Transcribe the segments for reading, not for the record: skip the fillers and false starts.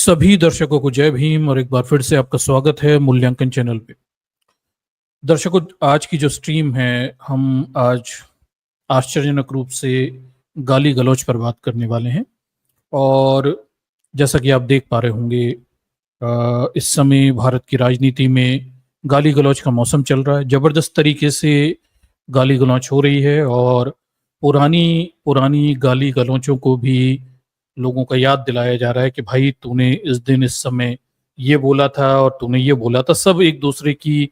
सभी दर्शकों को जय भीम और एक बार फिर से आपका स्वागत है मूल्यांकन चैनल पे। दर्शकों, आज की जो स्ट्रीम है, हम आज आश्चर्यजनक रूप से गाली गलौज पर बात करने वाले हैं। और जैसा कि आप देख पा रहे होंगे, इस समय भारत की राजनीति में गाली गलौज का मौसम चल रहा है। जबरदस्त तरीके से गाली गलौज हो रही है और पुरानी पुरानी गाली गलौचों को भी लोगों का याद दिलाया जा रहा है कि भाई तूने इस दिन इस समय ये बोला था और तूने ये बोला था। सब एक दूसरे की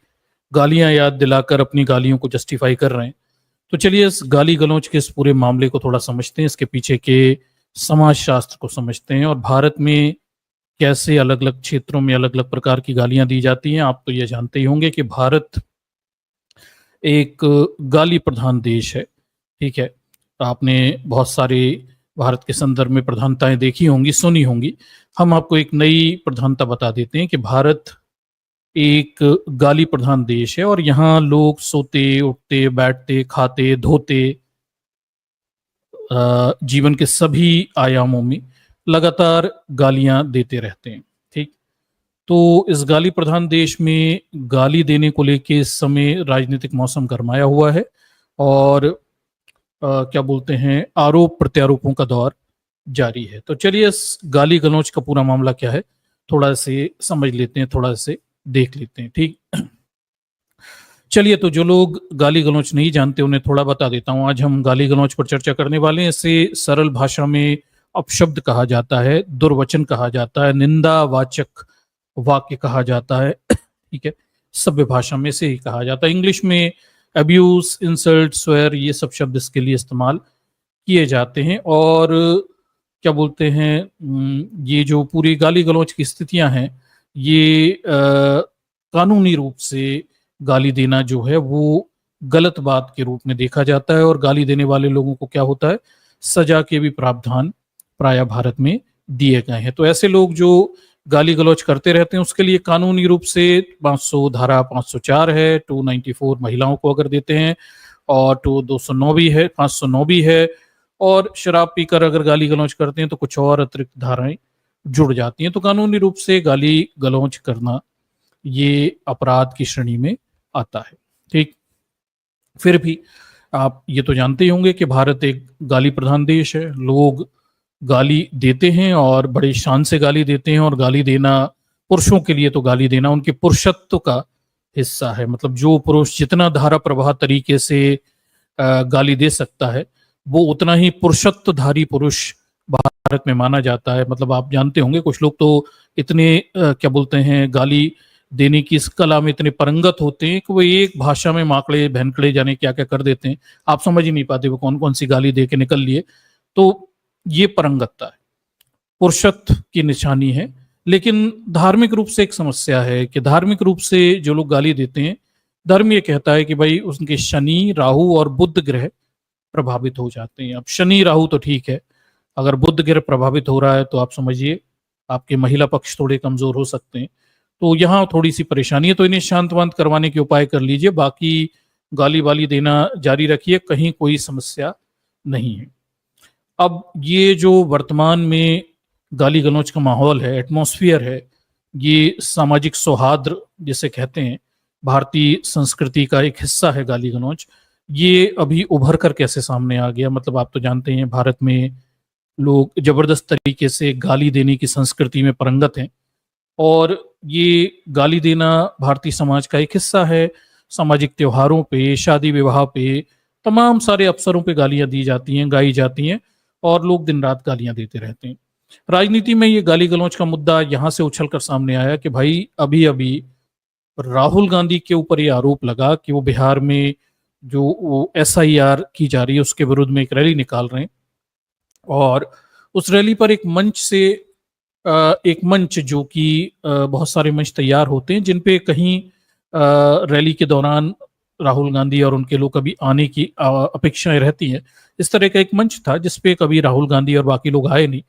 गालियां याद दिलाकर अपनी गालियों को जस्टिफाई कर रहे हैं। तो चलिए इस गाली गलौज के इस पूरे मामले को थोड़ा समझते हैं, इसके पीछे के समाज शास्त्र को समझते हैं और भारत में कैसे अलग अलग क्षेत्रों में अलग अलग प्रकार की गालियां दी जाती हैं। आप तो ये जानते ही होंगे कि भारत एक गाली प्रधान देश है। ठीक है, आपने बहुत सारे भारत के संदर्भ में प्रधानताएं देखी होंगी, सुनी होंगी। हम आपको एक नई प्रधानता बता देते हैं कि भारत एक गाली प्रधान देश है और यहाँ लोग सोते उठते बैठते खाते धोते जीवन के सभी आयामों में लगातार गालियां देते रहते हैं। ठीक, तो इस गाली प्रधान देश में गाली देने को लेके इस समय राजनीतिक मौसम गरमाया हुआ है और क्या बोलते हैं, आरोप प्रत्यारोपों का दौर जारी है। तो चलिए इस गाली गलौज का पूरा मामला क्या है थोड़ा से समझ लेते हैं, थोड़ा से देख लेते हैं। ठीक, चलिए तो जो लोग गाली गलौज नहीं जानते उन्हें थोड़ा बता देता हूं। आज हम गाली गलौज पर चर्चा करने वाले हैं। इसे सरल भाषा में अपशब्द कहा जाता है, दुर्वचन कहा जाता है, निंदावाचक वाक्य कहा जाता है। ठीक है, सभ्य भाषा में से ही कहा जाता है। इंग्लिश में अब्यूज, इंसल्ट, स्वेर, ये सब शब्द इसके लिए इस्तेमाल किए जाते हैं। और क्या बोलते हैं, ये जो पूरी गाली गलौज की स्थितियां हैं, ये कानूनी रूप से गाली देना जो है वो गलत बात के रूप में देखा जाता है और गाली देने वाले लोगों को क्या होता है, सजा के भी प्रावधान प्राय भारत में दिए गए हैं। तो ऐसे लोग जो गाली गलौज करते रहते हैं उसके लिए कानूनी रूप से 500 धारा 504 है, 294 महिलाओं को अगर देते हैं और 209 भी है, 509 भी है। और शराब पीकर अगर गाली गलौज करते हैं तो कुछ और अतिरिक्त धाराएं जुड़ जाती हैं। तो कानूनी रूप से गाली गलौज करना ये अपराध की श्रेणी में आता है। ठीक, फिर भी आप ये तो जानते ही होंगे कि भारत एक गाली प्रधान देश है। लोग गाली देते हैं और बड़े शान से गाली देते हैं और गाली देना, पुरुषों के लिए तो गाली देना उनके पुरुषत्व का हिस्सा है। मतलब जो पुरुष जितना धारा प्रवाह तरीके से गाली दे सकता है वो उतना ही पुरुषत्वधारी पुरुष भारत में माना जाता है। मतलब आप जानते होंगे कुछ लोग तो इतने क्या बोलते हैं, गाली देने की इस कला में इतने परंगत होते हैं कि वो एक भाषा में माकड़े भैनकड़े जाने क्या क्या कर देते हैं, आप समझ ही नहीं पाते वो कौन कौन सी गाली दे के निकल लिए। तो ये परंगतता है, पुरुषत्व की निशानी है। लेकिन धार्मिक रूप से एक समस्या है कि धार्मिक रूप से जो लोग गाली देते हैं, धर्म ये कहता है कि भाई उनके शनि, राहु और बुध ग्रह प्रभावित हो जाते हैं। अब शनि राहु तो ठीक है, अगर बुध ग्रह प्रभावित हो रहा है तो आप समझिए आपके महिला पक्ष थोड़े कमजोर हो सकते हैं। तो यहाँ थोड़ी सी परेशानी है, तो इन्हें शांत वांत करवाने के उपाय कर लीजिए, बाकी गाली वाली देना जारी रखिए, कहीं कोई समस्या नहीं है। अब ये जो वर्तमान में गाली गलौज का माहौल है, एटमॉस्फेयर है, ये सामाजिक सौहार्द जिसे कहते हैं, भारतीय संस्कृति का एक हिस्सा है गाली गलौज। ये अभी उभर कर कैसे सामने आ गया? मतलब आप तो जानते हैं भारत में लोग जबरदस्त तरीके से गाली देने की संस्कृति में परंगत हैं और ये गाली देना भारतीय समाज का एक हिस्सा है। सामाजिक त्योहारों पे, शादी विवाह पे, तमाम सारे अवसरों पे गालियां दी जाती हैं, गाई जाती हैं और लोग दिन रात गालियां देते रहते हैं। राजनीति में ये गाली गलौज का मुद्दा यहां से उछल कर सामने आया कि भाई अभी अभी राहुल गांधी के ऊपर ये आरोप लगा कि वो बिहार में जो SIR की जा रही है उसके विरुद्ध में एक रैली निकाल रहे हैं और उस रैली पर एक मंच जो कि बहुत सारे मंच तैयार होते हैं जिन पे कहीं रैली के दौरान राहुल गांधी और उनके लोग कभी आने की अपेक्षाएं रहती हैं। इस तरह का एक मंच था जिसपे कभी राहुल गांधी और बाकी लोग आए नहीं।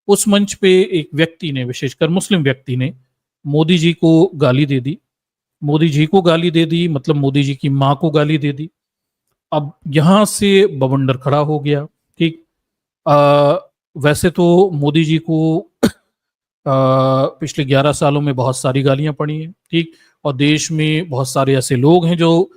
उस मंच पे एक व्यक्ति ने, विशेषकर मुस्लिम व्यक्ति ने, मोदी जी को गाली दे दी। मोदी जी को गाली दे दी मतलब मोदी जी की माँ को गाली दे दी। अब यहां से बवंडर खड़ा हो गया। ठीक, वैसे तो मोदी जी को पिछले 11 सालों में बहुत सारी गालियां पड़ी हैं, ठीक। और देश में बहुत सारे ऐसे लोग हैं जो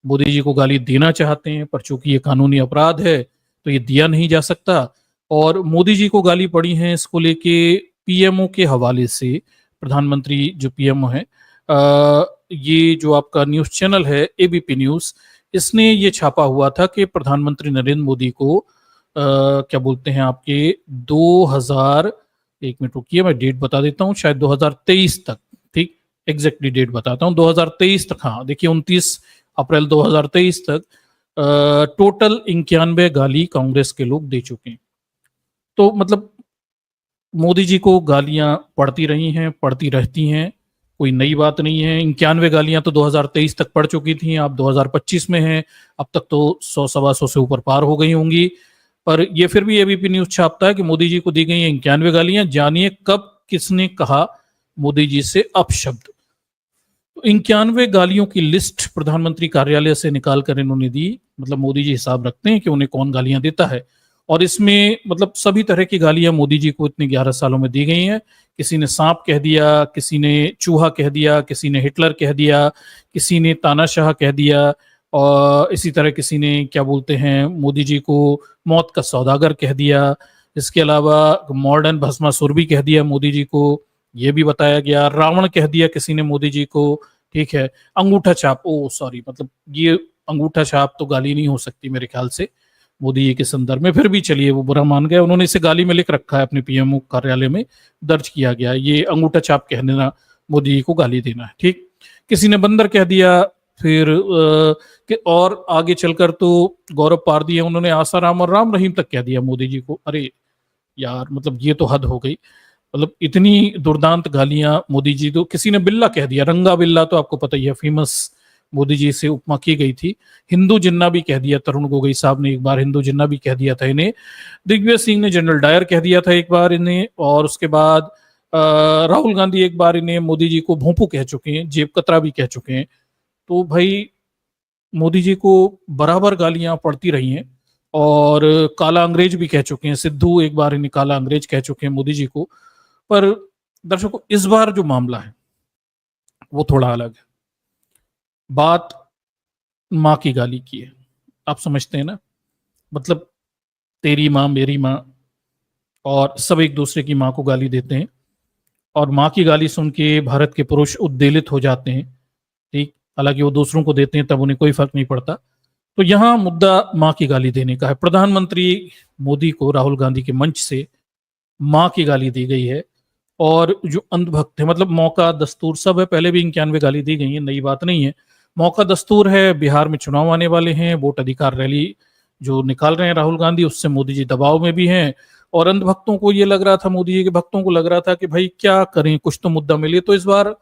मोदी जी को गाली देना चाहते हैं, पर चूंकि ये कानूनी अपराध है तो ये दिया नहीं जा सकता। और मोदी जी को गाली पड़ी हैं, इसको लेके पीएमओ के हवाले से, प्रधानमंत्री जो पीएमओ है, ये जो आपका न्यूज चैनल है एबीपी न्यूज, इसने ये छापा हुआ था कि प्रधानमंत्री नरेंद्र मोदी को क्या बोलते हैं आपके 2000, एक मिनट रुकिए मैं डेट बता देता हूँ, शायद 2023 तक, ठीक, एग्जैक्टली डेट बताता हूँ, 2023 तक, हाँ देखिए 29 अप्रैल 2023 तक टोटल 91 गाली कांग्रेस के लोग दे चुके हैं। तो मतलब मोदी जी को गालियां पड़ती रही हैं, पड़ती रहती हैं, कोई नई बात नहीं है। 91 गालियां तो 2023 तक पड़ चुकी थी, आप 2025 में हैं, अब तक तो 100 सवा 100 से ऊपर पार हो गई होंगी। पर ये फिर भी एबीपी न्यूज छापता है कि मोदी जी को दी गई 91 गालियां, जानिए कब किसने कहा मोदी जी से अपशब्द। तो 91 गालियों की लिस्ट प्रधानमंत्री कार्यालय से निकाल कर इन्होंने दी। मतलब मोदी जी हिसाब रखते हैं कि उन्हें कौन गालियां देता है, और इसमें मतलब सभी तरह की गालियां मोदी जी को इतने 11 सालों में दी गई हैं। किसी ने सांप कह दिया, किसी ने चूहा कह दिया, किसी ने हिटलर कह दिया, किसी ने तानाशाह कह दिया, और इसी तरह किसी ने क्या बोलते हैं मोदी जी को मौत का सौदागर कह दिया। इसके अलावा मॉडर्न भस्मासुर भी कह दिया मोदी जी को, ये भी बताया गया। रावण कह दिया किसी ने मोदी जी को, ठीक है। अंगूठा छाप, ओ सॉरी, मतलब ये अंगूठा छाप तो गाली नहीं हो सकती मेरे ख्याल से मोदी जी के संदर्भ में, फिर भी चलिए वो बुरा मान गए, उन्होंने इसे गाली में लिख रखा है, अपने पीएमओ कार्यालय में दर्ज किया गया, ये अंगूठा छाप कह देना मोदी जी को गाली देना है, ठीक। किसी ने बंदर कह दिया, फिर और आगे चलकर तो गौरव पारदी उन्होंने आसाराम और राम रहीम तक कह दिया मोदी जी को। अरे यार, मतलब ये तो हद हो गई। मतलब इतनी दुर्दांत गालियां मोदी जी, तो किसी ने बिल्ला कह दिया, रंगा बिल्ला तो आपको पता ही है, फेमस मोदी जी से उपमा की गई थी। हिंदू जिन्ना भी कह दिया, तरुण गोगोई साहब ने एक बार हिंदू जिन्ना भी कह दिया था इन्हें। दिग्विजय सिंह ने जनरल डायर कह दिया था एक बार इन्हें, और उसके बाद राहुल गांधी एक बार इन्हें मोदी जी को भोंपू कह चुके हैं, जेब कतरा भी कह चुके हैं। तो भाई मोदी जी को बराबर गालियां पड़ती रही हैं, और काला अंग्रेज भी कह चुके हैं, सिद्धू एक बार इन्हें काला अंग्रेज कह चुके हैं मोदी जी को। पर दर्शकों, इस बार जो मामला है वो थोड़ा अलग है। बात माँ की गाली की है, आप समझते हैं ना, मतलब तेरी माँ मेरी माँ, और सब एक दूसरे की माँ को गाली देते हैं, और माँ की गाली सुन के भारत के पुरुष उद्वेलित हो जाते हैं, ठीक। हालांकि वो दूसरों को देते हैं तब उन्हें कोई फर्क नहीं पड़ता। तो यहां मुद्दा माँ की गाली देने का है। प्रधानमंत्री मोदी को राहुल गांधी के मंच से माँ की गाली दी गई है, और जो अंधभक्त है, मतलब मौका दस्तूर सब है, पहले भी 91 गाली दी गई है, नई बात नहीं है। मौका दस्तूर है, बिहार में चुनाव आने वाले हैं, वोट अधिकार रैली जो निकाल रहे हैं राहुल गांधी, उससे मोदी जी दबाव में भी हैं। और अंधभक्तों को ये लग रहा था, मोदी जी के भक्तों को लग रहा था कि भाई क्या करें, कुछ तो मुद्दा मिले। तो इस बार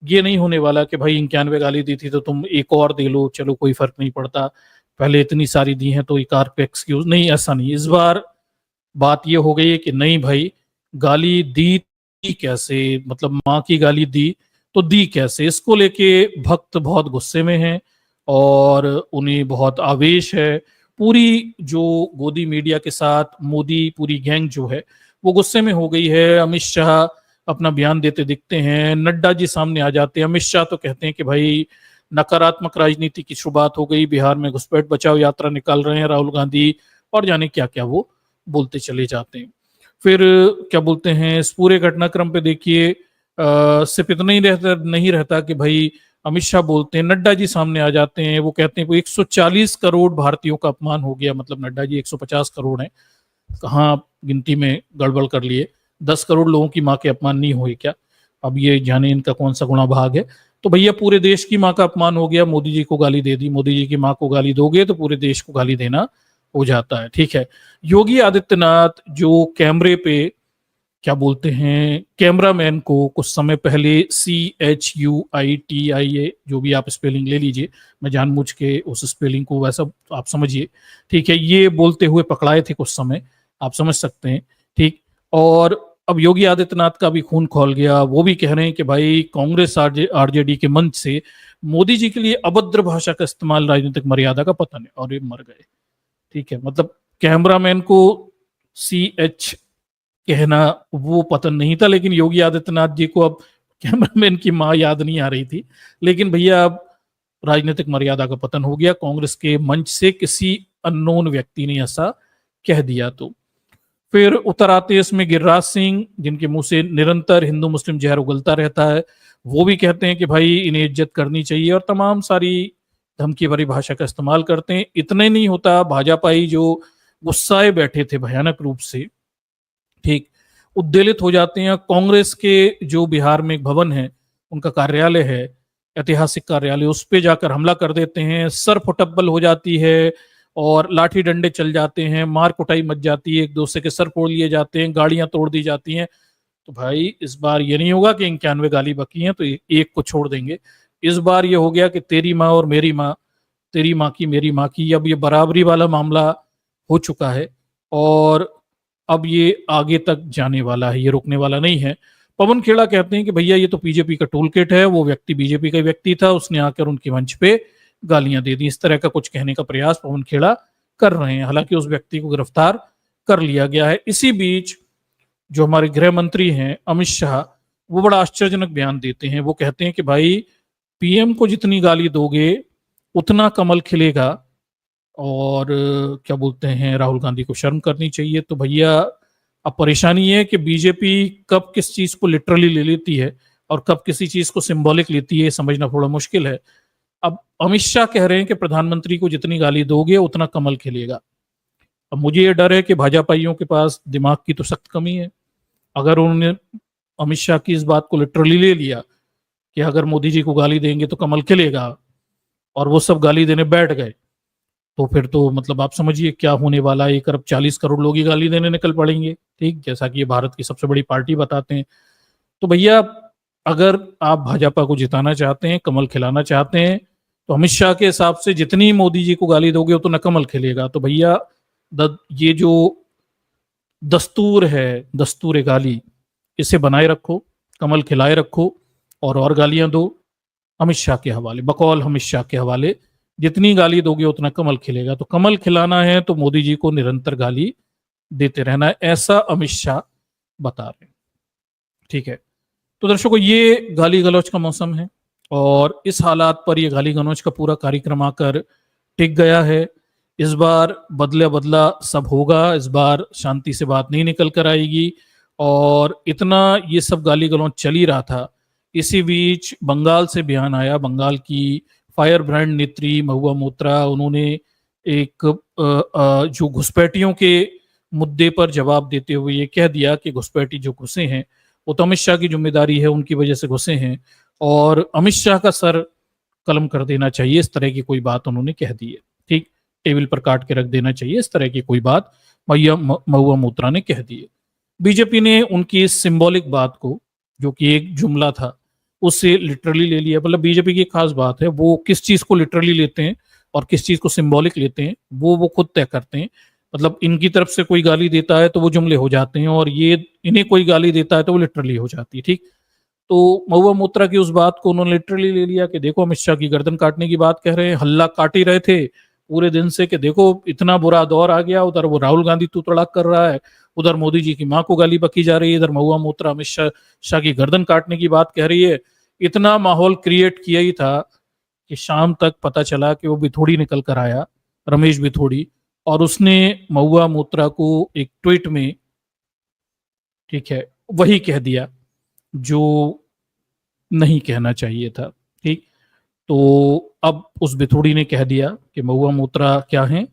ये नहीं होने वाला कि भाई 91 गाली दी थी तो तुम एक और दे लो, चलो कोई फर्क नहीं पड़ता, पहले इतनी सारी दी हैं तो एक आर पे एक्सक्यूज नहीं, ऐसा नहीं। इस बार बात ये हो गई है कि नहीं भाई, गाली दी कैसे, मतलब माँ की गाली दी तो दी कैसे, इसको लेके भक्त बहुत गुस्से में हैं, और उन्हें बहुत आवेश है। पूरी जो गोदी मीडिया के साथ मोदी पूरी गैंग जो है वो गुस्से में हो गई है। अमित शाह अपना बयान देते दिखते हैं, नड्डा जी सामने आ जाते हैं। अमित शाह तो कहते हैं कि भाई नकारात्मक राजनीति की शुरुआत हो गई, बिहार में घुसपैठ बचाओ यात्रा निकाल रहे हैं राहुल गांधी, और जाने क्या क्या वो बोलते चले जाते हैं। फिर क्या बोलते हैं, इस पूरे घटनाक्रम पे देखिए सिर्फ इतना ही नहीं रहता कि भाई अमित शाह बोलते हैं, नड्डा जी सामने आ जाते हैं, वो कहते हैं 140 करोड़ भारतीयों का अपमान हो गया। मतलब नड्डा जी 150 करोड़ हैं, कहाँ गिनती में गड़बड़ कर लिए, 10 करोड़ लोगों की माँ के अपमान नहीं हुए क्या? अब ये जाने इनका कौन सा गुणा भाग है। तो भैया पूरे देश की माँ का अपमान हो गया, मोदी जी को गाली दे दी, मोदी जी की माँ को गाली दोगे तो पूरे देश को गाली देना हो जाता है, ठीक है। योगी आदित्यनाथ जो कैमरे पे क्या बोलते हैं, कैमरामैन को कुछ समय पहले CHUITIA, जो भी आप स्पेलिंग ले लीजिए, मैं जानबूझ के उस स्पेलिंग को वैसा आप समझिए, ठीक है, ये बोलते हुए पकड़ाए थे कुछ समय, आप समझ सकते हैं, ठीक। और अब योगी आदित्यनाथ का भी खून खौल गया, वो भी कह रहे हैं कि भाई कांग्रेस आरजेडी के मंच से मोदी जी के लिए अभद्र भाषा का इस्तेमाल राजनीतिक मर्यादा का पतन है, और ये मर गए, ठीक है। मतलब कैमरामैन को CHUITIA कहना वो पतन नहीं था, लेकिन योगी आदित्यनाथ जी को अब कैमरामैन की मां याद नहीं आ रही थी। लेकिन भैया अब राजनीतिक मर्यादा का पतन हो गया, कांग्रेस के मंच से किसी अननोन व्यक्ति ने ऐसा कह दिया। तो फिर उतर आते हैं इसमें गिरिराज सिंह, जिनके मुंह से निरंतर हिंदू मुस्लिम जहर उगलता रहता है। वो भी कहते हैं कि भाई इन्हें इज्जत करनी चाहिए, और तमाम सारी धमकी भरी भाषा का इस्तेमाल करते हैं। इतने नहीं होता, भाजपाई जो गुस्साए बैठे थे भयानक रूप से, ठीक, उद्वेलित हो जाते हैं। कांग्रेस के जो बिहार में एक भवन है, उनका कार्यालय है, ऐतिहासिक कार्यालय, उस पे जाकर हमला कर देते हैं। सर फुटब्बल हो जाती है और लाठी डंडे चल जाते हैं, मार कुटाई मच जाती है, एक दूसरे के सर फोड़ लिए जाते हैं, गाड़ियां तोड़ दी जाती हैं। तो भाई इस बार ये नहीं होगा कि 91 गाली बकी हैं तो एक को छोड़ देंगे। इस बार ये हो गया कि तेरी माँ और मेरी माँ, तेरी माँ की मेरी माँ की, अब ये बराबरी वाला मामला हो चुका है और अब ये आगे तक जाने वाला है, ये रुकने वाला नहीं है। पवन खेड़ा कहते हैं कि भैया ये तो बीजेपी का टूल किट है, वो व्यक्ति बीजेपी का व्यक्ति था, उसने आकर उनके मंच पे गालियां दे दी। इस तरह का कुछ कहने का प्रयास पवन खेड़ा कर रहे हैं। हालांकि उस व्यक्ति को गिरफ्तार कर लिया गया है। इसी बीच जो हमारे गृह मंत्री हैं अमित शाह, वो बड़ा आश्चर्यजनक बयान देते हैं। वो कहते हैं कि भाई पीएम को जितनी गाली दोगे उतना कमल खिलेगा, और क्या बोलते हैं, राहुल गांधी को शर्म करनी चाहिए। तो भैया अब परेशानी है कि बीजेपी कब किस चीज को लिटरली ले लेती है और कब किसी चीज को सिंबॉलिक लेती है, समझना थोड़ा मुश्किल है। अब अमित शाह कह रहे हैं कि प्रधानमंत्री को जितनी गाली दोगे उतना कमल खिलेगा। अब मुझे ये डर है कि भाजपाइयों के पास दिमाग की तो सख्त कमी है। अगर उन्होंने अमित शाह की इस बात को लिटरली ले लिया कि अगर मोदी जी को गाली देंगे तो कमल खिलेगा, और वो सब गाली देने बैठ गए, तो फिर तो मतलब आप समझिए क्या होने वाला है। 1 अरब 40 करोड़ लोग ही गाली देने निकल पड़ेंगे, ठीक, जैसा कि ये भारत की सबसे बड़ी पार्टी बताते हैं। तो भैया अगर आप भाजपा को जिताना चाहते हैं, कमल खिलाना चाहते हैं, तो अमित शाह के हिसाब से जितनी मोदी जी को गाली दोगे उतना कमल खिलेगा। तो भैया ये जो दस्तूर है, दस्तूर गाली, इसे बनाए रखो, कमल खिलाए रखो, और गालियां दो अमित शाह के हवाले, बकौल अमित शाह के हवाले। जितनी गाली दोगे उतना कमल खिलेगा। तो कमल खिलाना है तो मोदी जी को निरंतर गाली देते रहना है, ऐसा अमित शाह बता रहे हैं, ठीक है। तो दर्शकों, ये गाली गलौज का मौसम है, और इस हालात पर यह गाली गलौज का पूरा कार्यक्रम आकर टिक गया है। इस बार बदला बदला सब होगा, इस बार शांति से बात नहीं निकल कर आएगी। और इतना ये सब गाली गलौज चल ही रहा था, इसी बीच बंगाल से बयान आया। बंगाल की फायर ब्रांड नेत्री महुआ मोत्रा, उन्होंने एक जो घुसपैठियों के मुद्दे पर जवाब देते हुए ये कह दिया कि घुसपैठी जो घुसे हैं वो तो अमित शाह की जिम्मेदारी है, उनकी वजह से घुसे हैं, और अमित शाह का सर कलम कर देना चाहिए। इस तरह की कोई बात उन्होंने कह दी है, ठीक, टेबल पर काट के रख देना चाहिए, इस तरह की कोई बात महुआ मोत्रा ने कह दी है। बीजेपी ने उनकी इस सिंबॉलिक बात को, जो कि एक जुमला था, उससे लिटरली ले लिया। मतलब बीजेपी की खास बात है, वो किस चीज को लिटरली लेते हैं और किस चीज को सिंबॉलिक लेते हैं वो खुद तय करते हैं। मतलब इनकी तरफ से कोई गाली देता है तो वो जुमले हो जाते हैं, और ये इन्हें कोई गाली देता है तो वो लिटरली हो जाती है, ठीक। तो महुआ मोत्रा की उस बात को उन्होंने लिटरली ले लिया कि देखो अमित शाह की गर्दन काटने की बात कह रहे हैं, हल्ला काट ही रहे थे पूरे दिन से कि देखो इतना बुरा दौर आ गया, उधर वो राहुल गांधी तू तड़ाक कर रहा है, उधर मोदी जी की मां को गाली बकी जा रही है, इधर महुआ मोत्रा अमित शाह की गर्दन काटने की बात कह रही है। इतना माहौल क्रिएट किया ही था कि शाम तक पता चला कि वो बिथोड़ी निकल कर आया, रमेश बिथोड़ी, और उसने महुआ मोत्रा को एक ट्वीट में, ठीक है, वही कह दिया जो नहीं कहना चाहिए था, ठीक। तो अब उस बिथोड़ी ने कह दिया कि महुआ मोत्रा क्या है,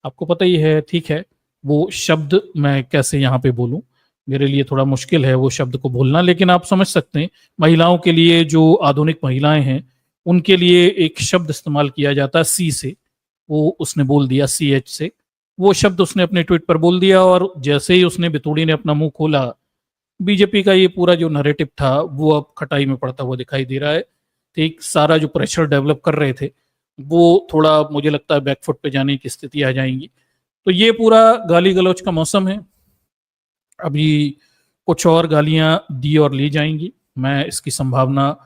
आपको पता ही है, ठीक है। वो शब्द मैं कैसे यहाँ पे बोलूं, मेरे लिए थोड़ा मुश्किल है वो शब्द को बोलना, लेकिन आप समझ सकते हैं। महिलाओं के लिए, जो आधुनिक महिलाएं हैं, उनके लिए एक शब्द इस्तेमाल किया जाता है सी से, वो उसने बोल दिया CH से, वो शब्द उसने अपने ट्वीट पर बोल दिया। और जैसे ही उसने बिथोड़ी ने अपना मुंह खोला, बीजेपी का ये पूरा जो नैरेटिव था वो अब खटाई में पड़ता हुआ दिखाई दे रहा है, ठीक। सारा जो प्रेशर डेवलप कर रहे थे वो थोड़ा मुझे लगता है बैकफुट पे जाने की स्थिति आ जाएंगी। तो ये पूरा गाली गलौज का मौसम है। अभी कुछ और गालियां दी और ली जाएंगी, मैं इसकी संभावना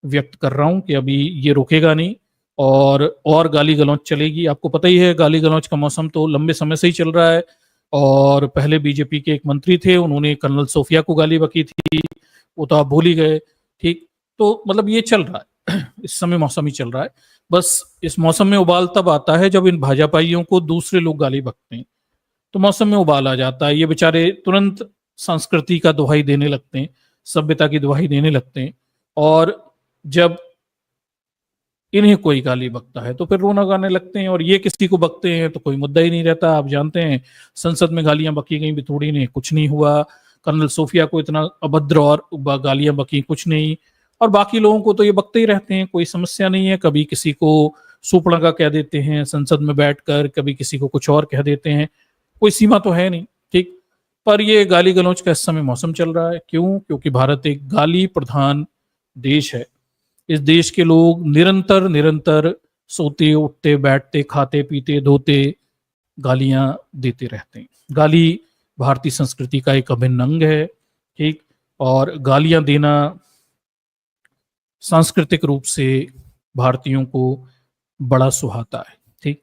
व्यक्त कर रहा हूं कि अभी ये रुकेगा नहीं, और गाली गलौज चलेगी। आपको पता ही है गाली गलौज का मौसम तो लंबे समय से ही चल रहा है, और पहले बीजेपी के एक मंत्री थे, उन्होंने कर्नल सोफिया को गाली बकी थी, वो तो आप भूल ही गए। ठीक, तो मतलब ये चल रहा है इस समय मौसम ही चल रहा है। बस इस मौसम में उबाल तब आता है जब इन भाजपाइयों को दूसरे लोग गाली बकते हैं, तो मौसम में उबाल आ जाता है। ये बेचारे तुरंत संस्कृति का दुहाई देने लगते हैं, सभ्यता की दुहाई देने लगते हैं, और जब इन्हें कोई गाली बकता है तो फिर रोना गाने लगते हैं, और ये किसी को बकते हैं तो कोई मुद्दा ही नहीं रहता। आप जानते हैं संसद में गालियां बकी गई, बिथोड़ी ने कुछ नहीं हुआ, कर्नल सोफिया को इतना अभद्र और गालियां बकी, कुछ नहीं, और बाकी लोगों को तो ये बकते ही रहते हैं, कोई समस्या नहीं है। कभी किसी को सुपड़गा कह देते हैं संसद में बैठकर, कभी किसी को कुछ और कह देते हैं, कोई सीमा तो है नहीं। ठीक, पर ये गाली गलौज का इस समय मौसम चल रहा है। क्यों? क्योंकि भारत एक गाली प्रधान देश है। इस देश के लोग निरंतर निरंतर सोते उठते बैठते खाते पीते धोते गालियां देते रहते हैं। गाली भारतीय संस्कृति का एक अभिन्न अंग है। ठीक, और गालियां देना सांस्कृतिक रूप से भारतीयों को बड़ा सुहाता है। ठीक,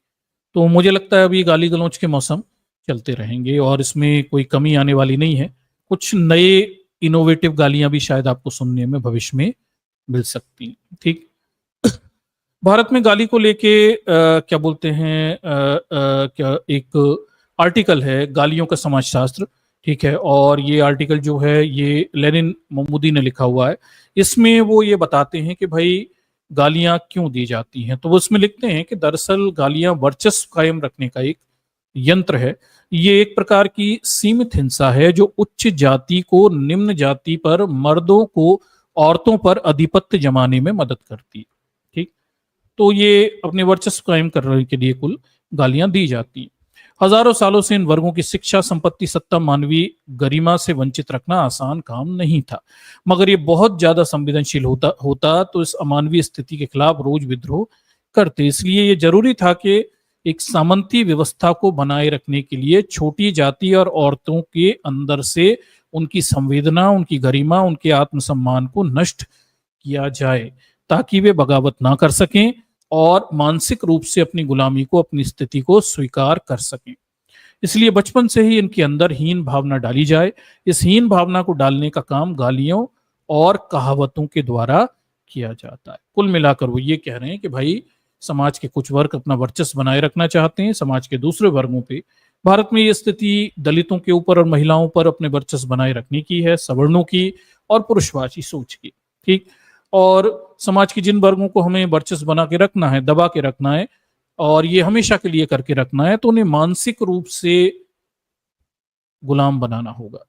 तो मुझे लगता है अभी गाली गलौज के मौसम चलते रहेंगे और इसमें कोई कमी आने वाली नहीं है। कुछ नए इनोवेटिव गालियां भी शायद आपको सुनने में भविष्य में मिल सकती हैं। ठीक, भारत में गाली को लेके क्या बोलते हैं, क्या एक आर्टिकल है गालियों का समाजशास्त्र। ठीक है, और ये आर्टिकल जो है ये लेनिन महमूदी ने लिखा हुआ है। इसमें वो ये बताते हैं कि भाई गालियां क्यों दी जाती हैं। तो वो उसमें लिखते हैं कि दरअसल गालियां वर्चस्व कायम रखने का एक यंत्र है। ये एक प्रकार की सीमित हिंसा है जो उच्च जाति को निम्न जाति पर, मर्दों को औरतों पर आधिपत्य जमाने में मदद करती है। ठीक, तो ये अपने वर्चस्व कायम करने के लिए कुल गालियां दी जाती हैं। हजारों सालों से इन वर्गों की शिक्षा, संपत्ति, सत्ता, मानवीय गरिमा से वंचित रखना आसान काम नहीं था, मगर ये बहुत ज्यादा संवेदनशील होता तो इस अमानवीय स्थिति के खिलाफ रोज विद्रोह करते। इसलिए ये जरूरी था कि एक सामंती व्यवस्था को बनाए रखने के लिए छोटी जाति और औरतों के अंदर से उनकी संवेदना, उनकी गरिमा, उनके आत्मसम्मान को नष्ट किया जाए, ताकि वे बगावत ना कर सकें और मानसिक रूप से अपनी गुलामी को, अपनी स्थिति को स्वीकार कर सकें। इसलिए बचपन से ही इनके अंदर हीन भावना डाली जाए। इस हीन भावना को डालने का काम गालियों और कहावतों के द्वारा किया जाता है। कुल मिलाकर वो ये कह रहे हैं कि भाई समाज के कुछ वर्ग अपना वर्चस्व बनाए रखना चाहते हैं, समाज के दूसरे वर्गों पे, भारत में ये स्थिति दलितों के ऊपर और महिलाओं पर अपने वर्चस्व बनाए रखने की है, सवर्णों की और पुरुषवाची सोच की। ठीक, और समाज के जिन वर्गों को हमें वर्चस्व बना के रखना है, दबा के रखना है, और ये हमेशा के लिए करके रखना है, तो उन्हें मानसिक रूप से गुलाम बनाना होगा।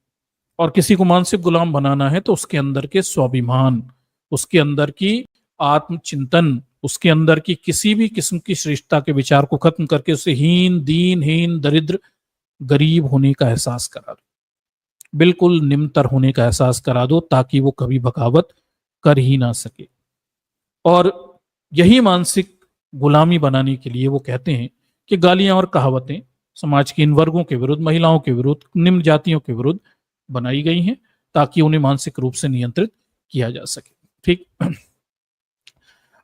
और किसी को मानसिक गुलाम बनाना है तो उसके अंदर के स्वाभिमान, उसके अंदर की आत्मचिंतन, उसके अंदर की किसी भी किस्म की श्रेष्ठता के विचार को खत्म करके उसे हीन, दीनहीन, दरिद्र, गरीब होने का एहसास करा दो, बिल्कुल निम्नतर होने का एहसास करा दो, ताकि वो कभी बगावत कर ही ना सके। और यही मानसिक गुलामी बनाने के लिए वो कहते हैं कि गालियां और कहावतें समाज के इन वर्गों के विरुद्ध, महिलाओं के विरुद्ध, निम्न जातियों के विरुद्ध बनाई गई हैं, ताकि उन्हें मानसिक रूप से नियंत्रित किया जा सके। ठीक,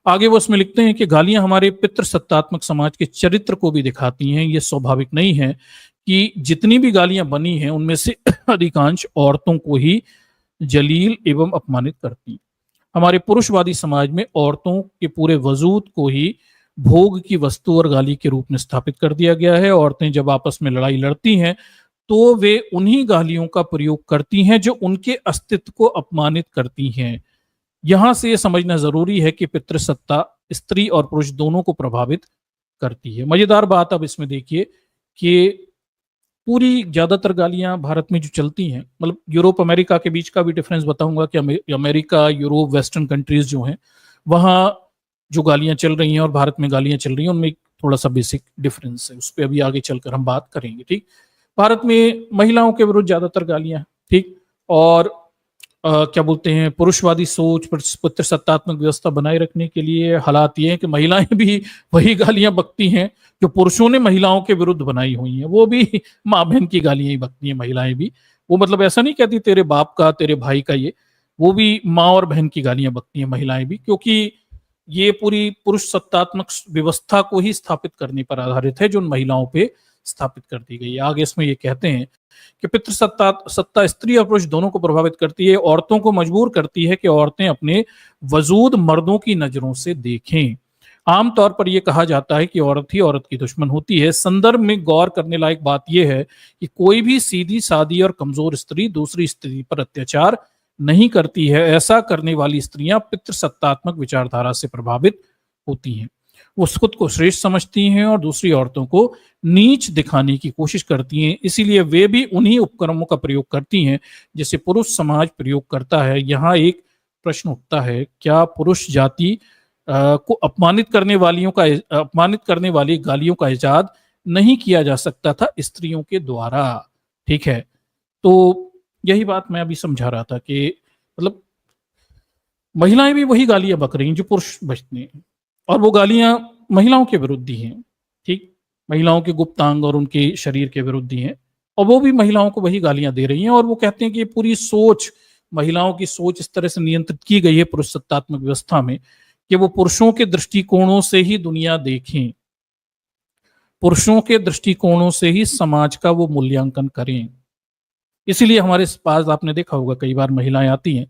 आगे वो उसमें लिखते हैं कि गालियां हमारे पितृसत्तात्मक समाज के चरित्र को भी दिखाती हैं। ये स्वाभाविक नहीं है कि जितनी भी गालियां बनी हैं उनमें से अधिकांश औरतों को ही जलील एवं अपमानित करती हैं। हमारे पुरुषवादी समाज में औरतों के पूरे वजूद को ही भोग की वस्तु और गाली के रूप में स्थापित कर दिया गया है। औरतें जब आपस में लड़ाई लड़ती हैं तो वे उन्हीं गालियों का प्रयोग करती हैं जो उनके अस्तित्व को अपमानित करती हैं। यहां से यह समझना जरूरी है कि पितृसत्ता स्त्री और पुरुष दोनों को प्रभावित करती है। मजेदार बात अब इसमें देखिए कि पूरी ज्यादातर गालियां भारत में जो चलती हैं, मतलब यूरोप अमेरिका के बीच का भी डिफरेंस बताऊंगा कि अमेरिका, यूरोप, वेस्टर्न कंट्रीज जो हैं वहां जो गालियां चल रही हैं और भारत में गालियां चल रही हैं उनमें थोड़ा सा बेसिक डिफरेंस है। उस पर अभी आगे चलकर हम बात करेंगे। ठीक, भारत में महिलाओं के विरुद्ध ज्यादातर गालियां, ठीक, और क्या बोलते हैं, पुरुषवादी सोच, पितृसत्तात्मक व्यवस्था बनाए रखने के लिए हालात ये हैं कि महिलाएं भी वही गालियां बकती हैं जो पुरुषों ने महिलाओं के विरुद्ध बनाई हुई हैं। वो भी माँ बहन की गालियां ही बकती हैं महिलाएं भी। वो मतलब ऐसा नहीं कहती तेरे बाप का, तेरे भाई का, ये वो भी माँ और बहन की गालियां बकती हैं महिलाएं भी, क्योंकि ये पूरी पुरुष सत्तात्मक व्यवस्था को ही स्थापित करने पर आधारित है जो उन महिलाओं पे स्थापित कर दी गई है। आगे इसमें ये कहते हैं कि पितृसत्ता सत्ता स्त्री और पुरुष दोनों को प्रभावित करती है, औरतों को मजबूर करती है कि औरतें अपने वजूद मर्दों की नजरों से देखें। आमतौर पर यह कहा जाता है कि औरत ही औरत की दुश्मन होती है। संदर्भ में गौर करने लायक बात यह है कि कोई भी सीधी सादी और कमजोर स्त्री दूसरी स्त्री पर अत्याचार नहीं करती है। ऐसा करने वाली स्त्रियां पितृसत्तात्मक विचारधारा से प्रभावित होती हैं। वो खुद को श्रेष्ठ समझती हैं और दूसरी औरतों को नीच दिखाने की कोशिश करती हैं। इसीलिए वे भी उन्हीं उपकरणों का प्रयोग करती हैं जिसे पुरुष समाज प्रयोग करता है। यहाँ एक प्रश्न उठता है, क्या पुरुष जाति को अपमानित करने वाली गालियों का इजाद नहीं किया जा सकता था स्त्रियों के द्वारा? ठीक है, तो यही बात मैं अभी समझा रहा था कि मतलब महिलाएं भी वही गालियां बक रही हैं जो पुरुष बकते हैं, और वो गालियां महिलाओं के विरुद्ध ही हैं। ठीक, महिलाओं के गुप्तांग और उनके शरीर के विरुद्ध ही हैं, और वो भी महिलाओं को वही गालियां दे रही हैं। और वो कहते हैं कि ये पूरी सोच, महिलाओं की सोच इस तरह से नियंत्रित की गई है पुरुष सत्तात्मक व्यवस्था में कि वो पुरुषों के दृष्टिकोणों से ही दुनिया देखें, पुरुषों के दृष्टिकोणों से ही समाज का वो मूल्यांकन करें। इसीलिए हमारे पास आपने देखा होगा कई बार महिलाएं आती हैं,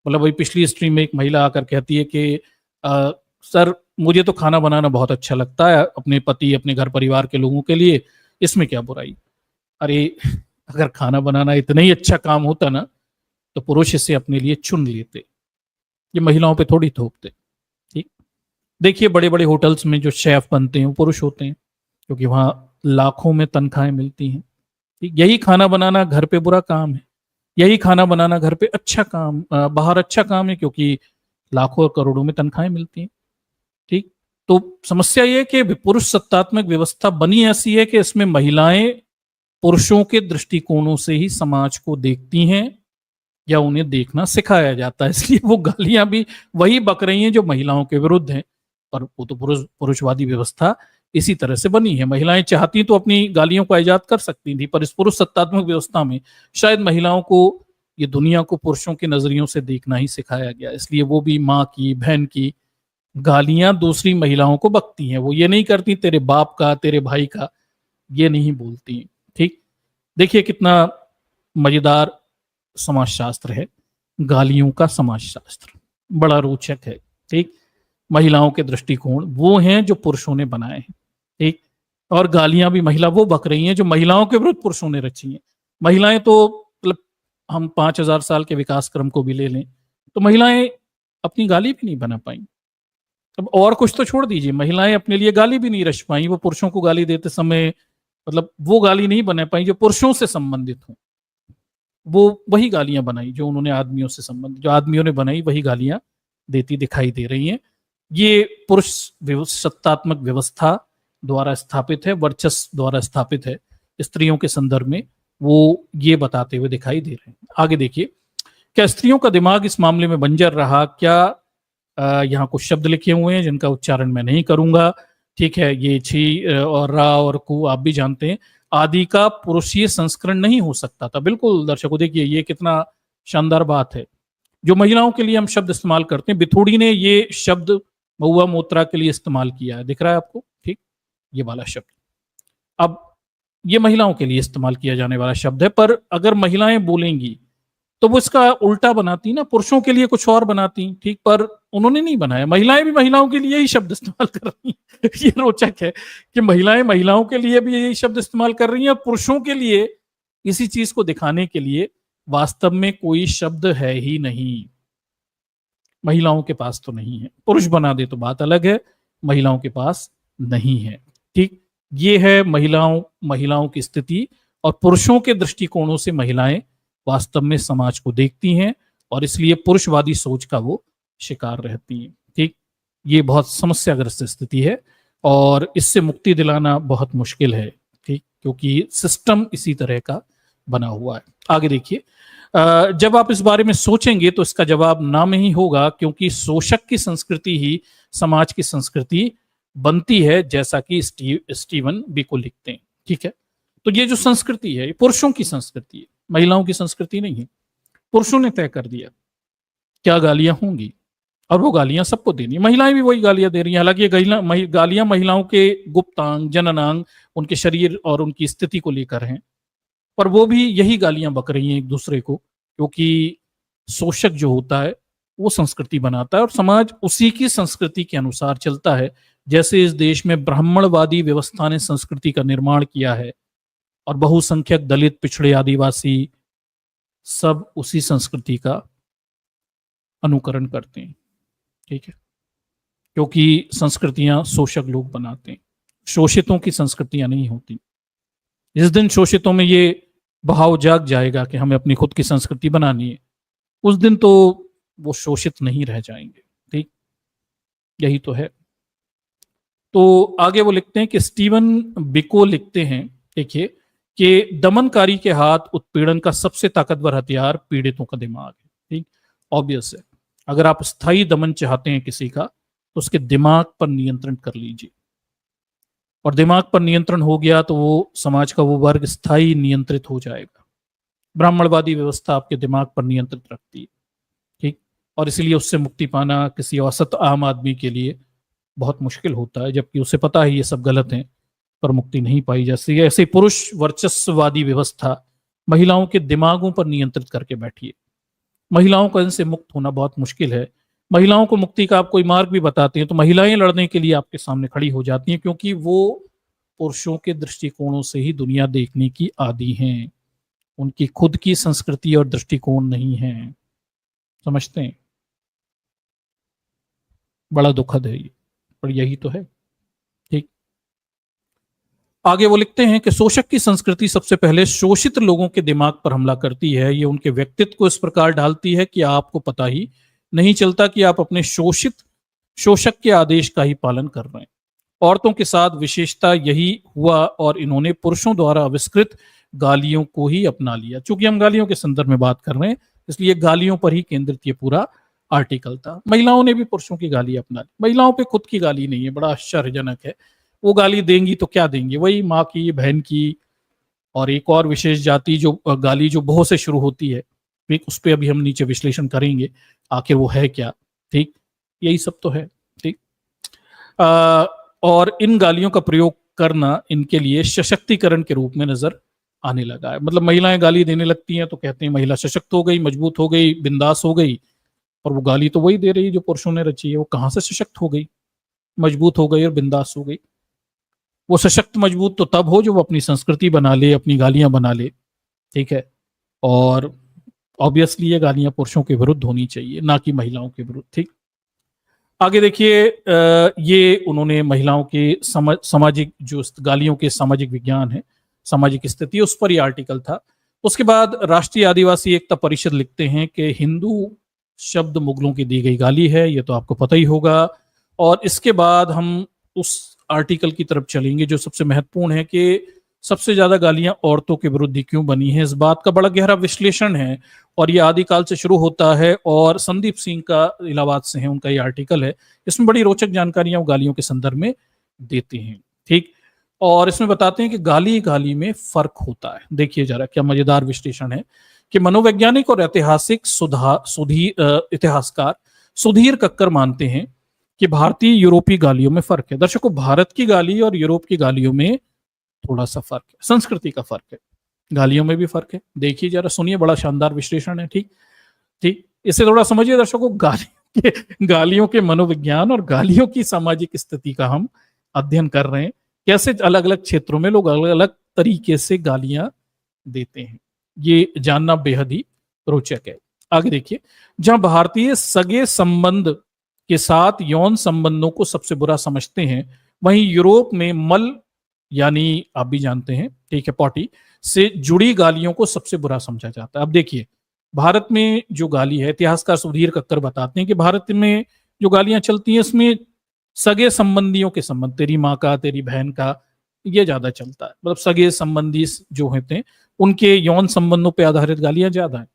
मतलब वही पिछली स्ट्रीम में एक महिला आकर कहती है कि सर मुझे तो खाना बनाना बहुत अच्छा लगता है अपने पति अपने घर परिवार के लोगों के लिए, इसमें क्या बुराई? अरे अगर खाना बनाना इतना ही अच्छा काम होता ना तो पुरुष इसे अपने लिए चुन लेते, ये महिलाओं पे थोड़ी थोपते। ठीक, देखिए बड़े बड़े होटल्स में जो शेफ बनते हैं वो पुरुष होते हैं, क्योंकि वहां लाखों में तनख्वाहें मिलती हैं। ठीक, यही खाना बनाना घर पे बुरा काम है, यही खाना बनाना घर पे अच्छा काम, बाहर अच्छा काम है, क्योंकि लाखों और करोड़ों में तनख्वाहें मिलती हैं। ठीक, तो समस्या ये है कि पुरुष सत्तात्मक व्यवस्था बनी ऐसी है कि इसमें महिलाएं पुरुषों के दृष्टिकोणों से ही समाज को देखती हैं या उन्हें देखना सिखाया जाता है। इसलिए वो गालियां भी वही बक रही हैं जो महिलाओं के विरुद्ध हैं, पर वो तो पुरुषवादी व्यवस्था इसी तरह से बनी है। महिलाएं चाहती तो अपनी गालियों का इजाद कर सकती थी, पर इस पुरुष सत्तात्मक व्यवस्था में शायद महिलाओं को ये दुनिया को पुरुषों के नजरियों से देखना ही सिखाया गया। इसलिए वो भी माँ की, बहन की गालियां दूसरी महिलाओं को बकती हैं। वो ये नहीं करती तेरे बाप का, तेरे भाई का, ये नहीं बोलती। ठीक, देखिए कितना मजेदार समाजशास्त्र है, गालियों का समाजशास्त्र बड़ा रोचक है। ठीक, महिलाओं के दृष्टिकोण वो हैं जो पुरुषों ने बनाए हैं। ठीक, और गालियां भी महिला वो बक रही हैं जो महिलाओं के विरुद्ध पुरुषों ने रची हैं। महिलाएं तो मतलब हम 5000 साल के विकास क्रम को भी ले लें तो महिलाएं अपनी गाली भी नहीं बना पाई। अब और कुछ तो छोड़ दीजिए, महिलाएं अपने लिए गाली भी नहीं रच पाई। वो पुरुषों को गाली देते समय मतलब वो गाली नहीं बना पाई जो पुरुषों से संबंधित हो, वो वही गालियां बनाई जो उन्होंने आदमियों से संबंधित, जो आदमियों ने बनाई वही गालियां देती दिखाई दे रही हैं। ये पुरुष सत्तात्मक व्यवस्था द्वारा स्थापित है, वर्चस्व द्वारा स्थापित है स्त्रियों के संदर्भ में, वो ये बताते हुए दिखाई दे रहे हैं। आगे देखिए, क्या स्त्रियों का दिमाग इस मामले में बंजर रहा? क्या यहाँ कुछ शब्द लिखे हुए हैं जिनका उच्चारण मैं नहीं करूंगा। ठीक है, ये छी और रा और कु आप भी जानते हैं। आदि का पुरुषीय संस्करण नहीं हो सकता था। बिल्कुल दर्शकों, देखिए ये कितना शानदार बात है। जो महिलाओं के लिए हम शब्द इस्तेमाल करते हैं, बिथुड़ी ने ये शब्द महुआ मोत्रा के लिए इस्तेमाल किया है, दिख रहा है आपको? ठीक, ये वाला शब्द अब ये महिलाओं के लिए इस्तेमाल किया जाने वाला शब्द है, पर अगर महिलाएं बोलेंगी तो वो इसका उल्टा बनाती ना, पुरुषों के लिए कुछ और बनाती। ठीक, पर उन्होंने नहीं बनाया। महिलाएं भी महिलाओं के लिए ही शब्द इस्तेमाल कर रही हैं। ये रोचक है कि महिलाएं महिलाओं के लिए भी यही शब्द इस्तेमाल कर रही हैं, पुरुषों के लिए इसी चीज को दिखाने के लिए वास्तव में कोई शब्द है ही नहीं। महिलाओं के पास तो नहीं है, पुरुष बना दे तो बात अलग है, महिलाओं के पास नहीं है। ठीक, ये है महिलाओं की स्थिति, और पुरुषों के दृष्टिकोणों से महिलाएं वास्तव में समाज को देखती हैं और इसलिए पुरुषवादी सोच का वो शिकार रहती हैं। ठीक, ये बहुत समस्याग्रस्त स्थिति है और इससे मुक्ति दिलाना बहुत मुश्किल है। ठीक, क्योंकि सिस्टम इसी तरह का बना हुआ है। आगे देखिए, जब आप इस बारे में सोचेंगे तो इसका जवाब ना में ही होगा, क्योंकि शोषक की संस्कृति ही समाज की संस्कृति बनती है, जैसा कि स्टीवन बिको लिखते हैं। ठीक है, तो ये जो संस्कृति है ये पुरुषों की संस्कृति है, महिलाओं की संस्कृति नहीं है। पुरुषों ने तय कर दिया क्या गालियां होंगी, और वो गालियां सबको देनी है, महिलाएं भी वही गालियां दे रही हैं। हालांकि ये गालियां महिलाओं के गुप्तांग, जननांग, उनके शरीर और उनकी स्थिति को लेकर हैं, पर वो भी यही गालियां बक रही हैं एक दूसरे को, क्योंकि शोषक जो होता है वो संस्कृति बनाता है और समाज उसी की संस्कृति के अनुसार चलता है। जैसे इस देश में ब्राह्मणवादी व्यवस्था ने संस्कृति का निर्माण किया है और बहुसंख्यक दलित, पिछड़े, आदिवासी सब उसी संस्कृति का अनुकरण करते हैं। ठीक है, क्योंकि संस्कृतियां शोषक लोग बनाते हैं, शोषितों की संस्कृतियां नहीं होती। जिस दिन शोषितों में ये भाव जाग जाएगा कि हमें अपनी खुद की संस्कृति बनानी है, उस दिन तो वो शोषित नहीं रह जाएंगे। ठीक, यही तो है। तो आगे वो लिखते हैं कि स्टीवन बिको लिखते हैं, देखिए, कि दमनकारी के हाथ उत्पीड़न का सबसे ताकतवर हथियार पीड़ितों का दिमाग है। ठीक, ऑब्वियस है। अगर आप स्थायी दमन चाहते हैं किसी का, तो उसके दिमाग पर नियंत्रण कर लीजिए, और दिमाग पर नियंत्रण हो गया तो वो समाज का वो वर्ग स्थायी नियंत्रित हो जाएगा। ब्राह्मणवादी व्यवस्था आपके दिमाग पर नियंत्रित रखती है। ठीक, और इसीलिए उससे मुक्ति पाना किसी औसत आम आदमी के लिए बहुत मुश्किल होता है, जबकि उसे पता है ये सब गलत है, पर मुक्ति नहीं पाई जा सकती। ऐसे पुरुष वर्चस्ववादी व्यवस्था महिलाओं के दिमागों पर नियंत्रित करके बैठी है। महिलाओं को इनसे मुक्त होना बहुत मुश्किल है। महिलाओं को मुक्ति का आप कोई मार्ग भी बताते हैं तो महिलाएं लड़ने के लिए आपके सामने खड़ी हो जाती हैं, क्योंकि वो पुरुषों के दृष्टिकोणों से ही दुनिया देखने की आदी हैं। उनकी खुद की संस्कृति और दृष्टिकोण नहीं है। समझते हैं? बड़ा दुखद है ये, पर यही तो है। ठीक, आगे वो लिखते हैं कि शोषक की संस्कृति सबसे पहले शोषित लोगों के दिमाग पर हमला करती है। ये उनके व्यक्तित्व को इस प्रकार ढालती है कि आपको पता ही नहीं चलता कि आप अपने शोषक के आदेश का ही पालन कर रहे हैं। औरतों के साथ विशेषता यही हुआ और इन्होंने पुरुषों द्वारा आविष्कृत गालियों को ही अपना लिया। चूंकि हम गालियों के संदर्भ में बात कर रहे हैं, इसलिए गालियों पर ही केंद्रित ये पूरा आर्टिकल था। महिलाओं ने भी पुरुषों की गाली अपना ली, महिलाओं पे खुद की गाली नहीं है। बड़ा आश्चर्यजनक है। वो गाली देंगी तो क्या देंगी? वही माँ की, बहन की, और एक और विशेष जाति जो गाली जो बहु से शुरू होती है, ठीक, उस पर अभी हम नीचे विश्लेषण करेंगे आखिर वो है क्या। ठीक, यही सब तो है। ठीक, और इन गालियों का प्रयोग करना इनके लिए सशक्तिकरण के रूप में नजर आने लगा है। मतलब महिलाएं गाली देने लगती हैं तो कहते हैं महिला सशक्त हो गई, मजबूत हो गई, बिंदास हो गई, और वो गाली तो वही दे रही है जो पुरुषों ने रची है। वो कहां से सशक्त हो गई, मजबूत हो गई और बिंदास हो गई? वो सशक्त मजबूत तो तब हो जो वो अपनी संस्कृति बना ले, अपनी गालियां बना ले। ठीक है, और ऑब्वियसली ये गालियां पुरुषों के विरुद्ध होनी चाहिए, ना कि महिलाओं के विरुद्ध। ठीक, आगे देखिए, ये उन्होंने महिलाओं के सामाजिक जो गालियों के सामाजिक विज्ञान है, सामाजिक स्थिति, उस पर ये आर्टिकल था। उसके बाद राष्ट्रीय आदिवासी एकता परिषद लिखते हैं कि हिंदू शब्द मुगलों की दी गई गाली है, ये तो आपको पता ही होगा। और इसके बाद हम उस आर्टिकल की तरफ चलेंगे जो सबसे महत्वपूर्ण है कि सबसे ज्यादा गालियां औरतों के विरुद्ध क्यों बनी है। इस बात का बड़ा गहरा विश्लेषण है और ये आदिकाल से शुरू होता है, और संदीप सिंह का इलाहाबाद से है, उनका ये आर्टिकल है। इसमें बड़ी रोचक जानकारियां वो गालियों के संदर्भ में देते हैं। ठीक, और इसमें बताते हैं कि गाली गाली में फर्क होता है। देखिए जरा क्या मजेदार विश्लेषण है कि मनोवैज्ञानिक और ऐतिहासिक इतिहासकार सुधीर कक्कर मानते हैं कि भारतीय यूरोपीय गालियों में फर्क है। दर्शकों, भारत की गाली और यूरोप की गालियों में थोड़ा सा फर्क है, संस्कृति का फर्क है, गालियों में भी फर्क है। देखिए जरा, सुनिए, बड़ा शानदार विश्लेषण है। ठीक ठीक, इसे थोड़ा समझिए दर्शकों। गालियों के मनोविज्ञान और गालियों की सामाजिक स्थिति का हम अध्ययन कर रहे हैं, कैसे अलग अलग क्षेत्रों में लोग अलग अलग तरीके से गालियां देते हैं। ये जानना बेहद ही रोचक है। आगे देखिए, जहां भारतीय सगे संबंध के साथ यौन संबंधों को सबसे बुरा समझते हैं, वहीं यूरोप में मल, यानी आप भी जानते हैं, ठीक है, पॉटी से जुड़ी गालियों को सबसे बुरा समझा जाता है। अब देखिए, भारत में जो गाली है, इतिहासकार सुधीर कक्कर बताते हैं कि भारत में जो गालियां चलती हैं इसमें सगे संबंधियों के संबंध, तेरी माँ का, तेरी बहन का, ये ज्यादा चलता है। मतलब सगे संबंधी जो होते हैं उनके यौन संबंधों पर आधारित गालियां ज्यादा है।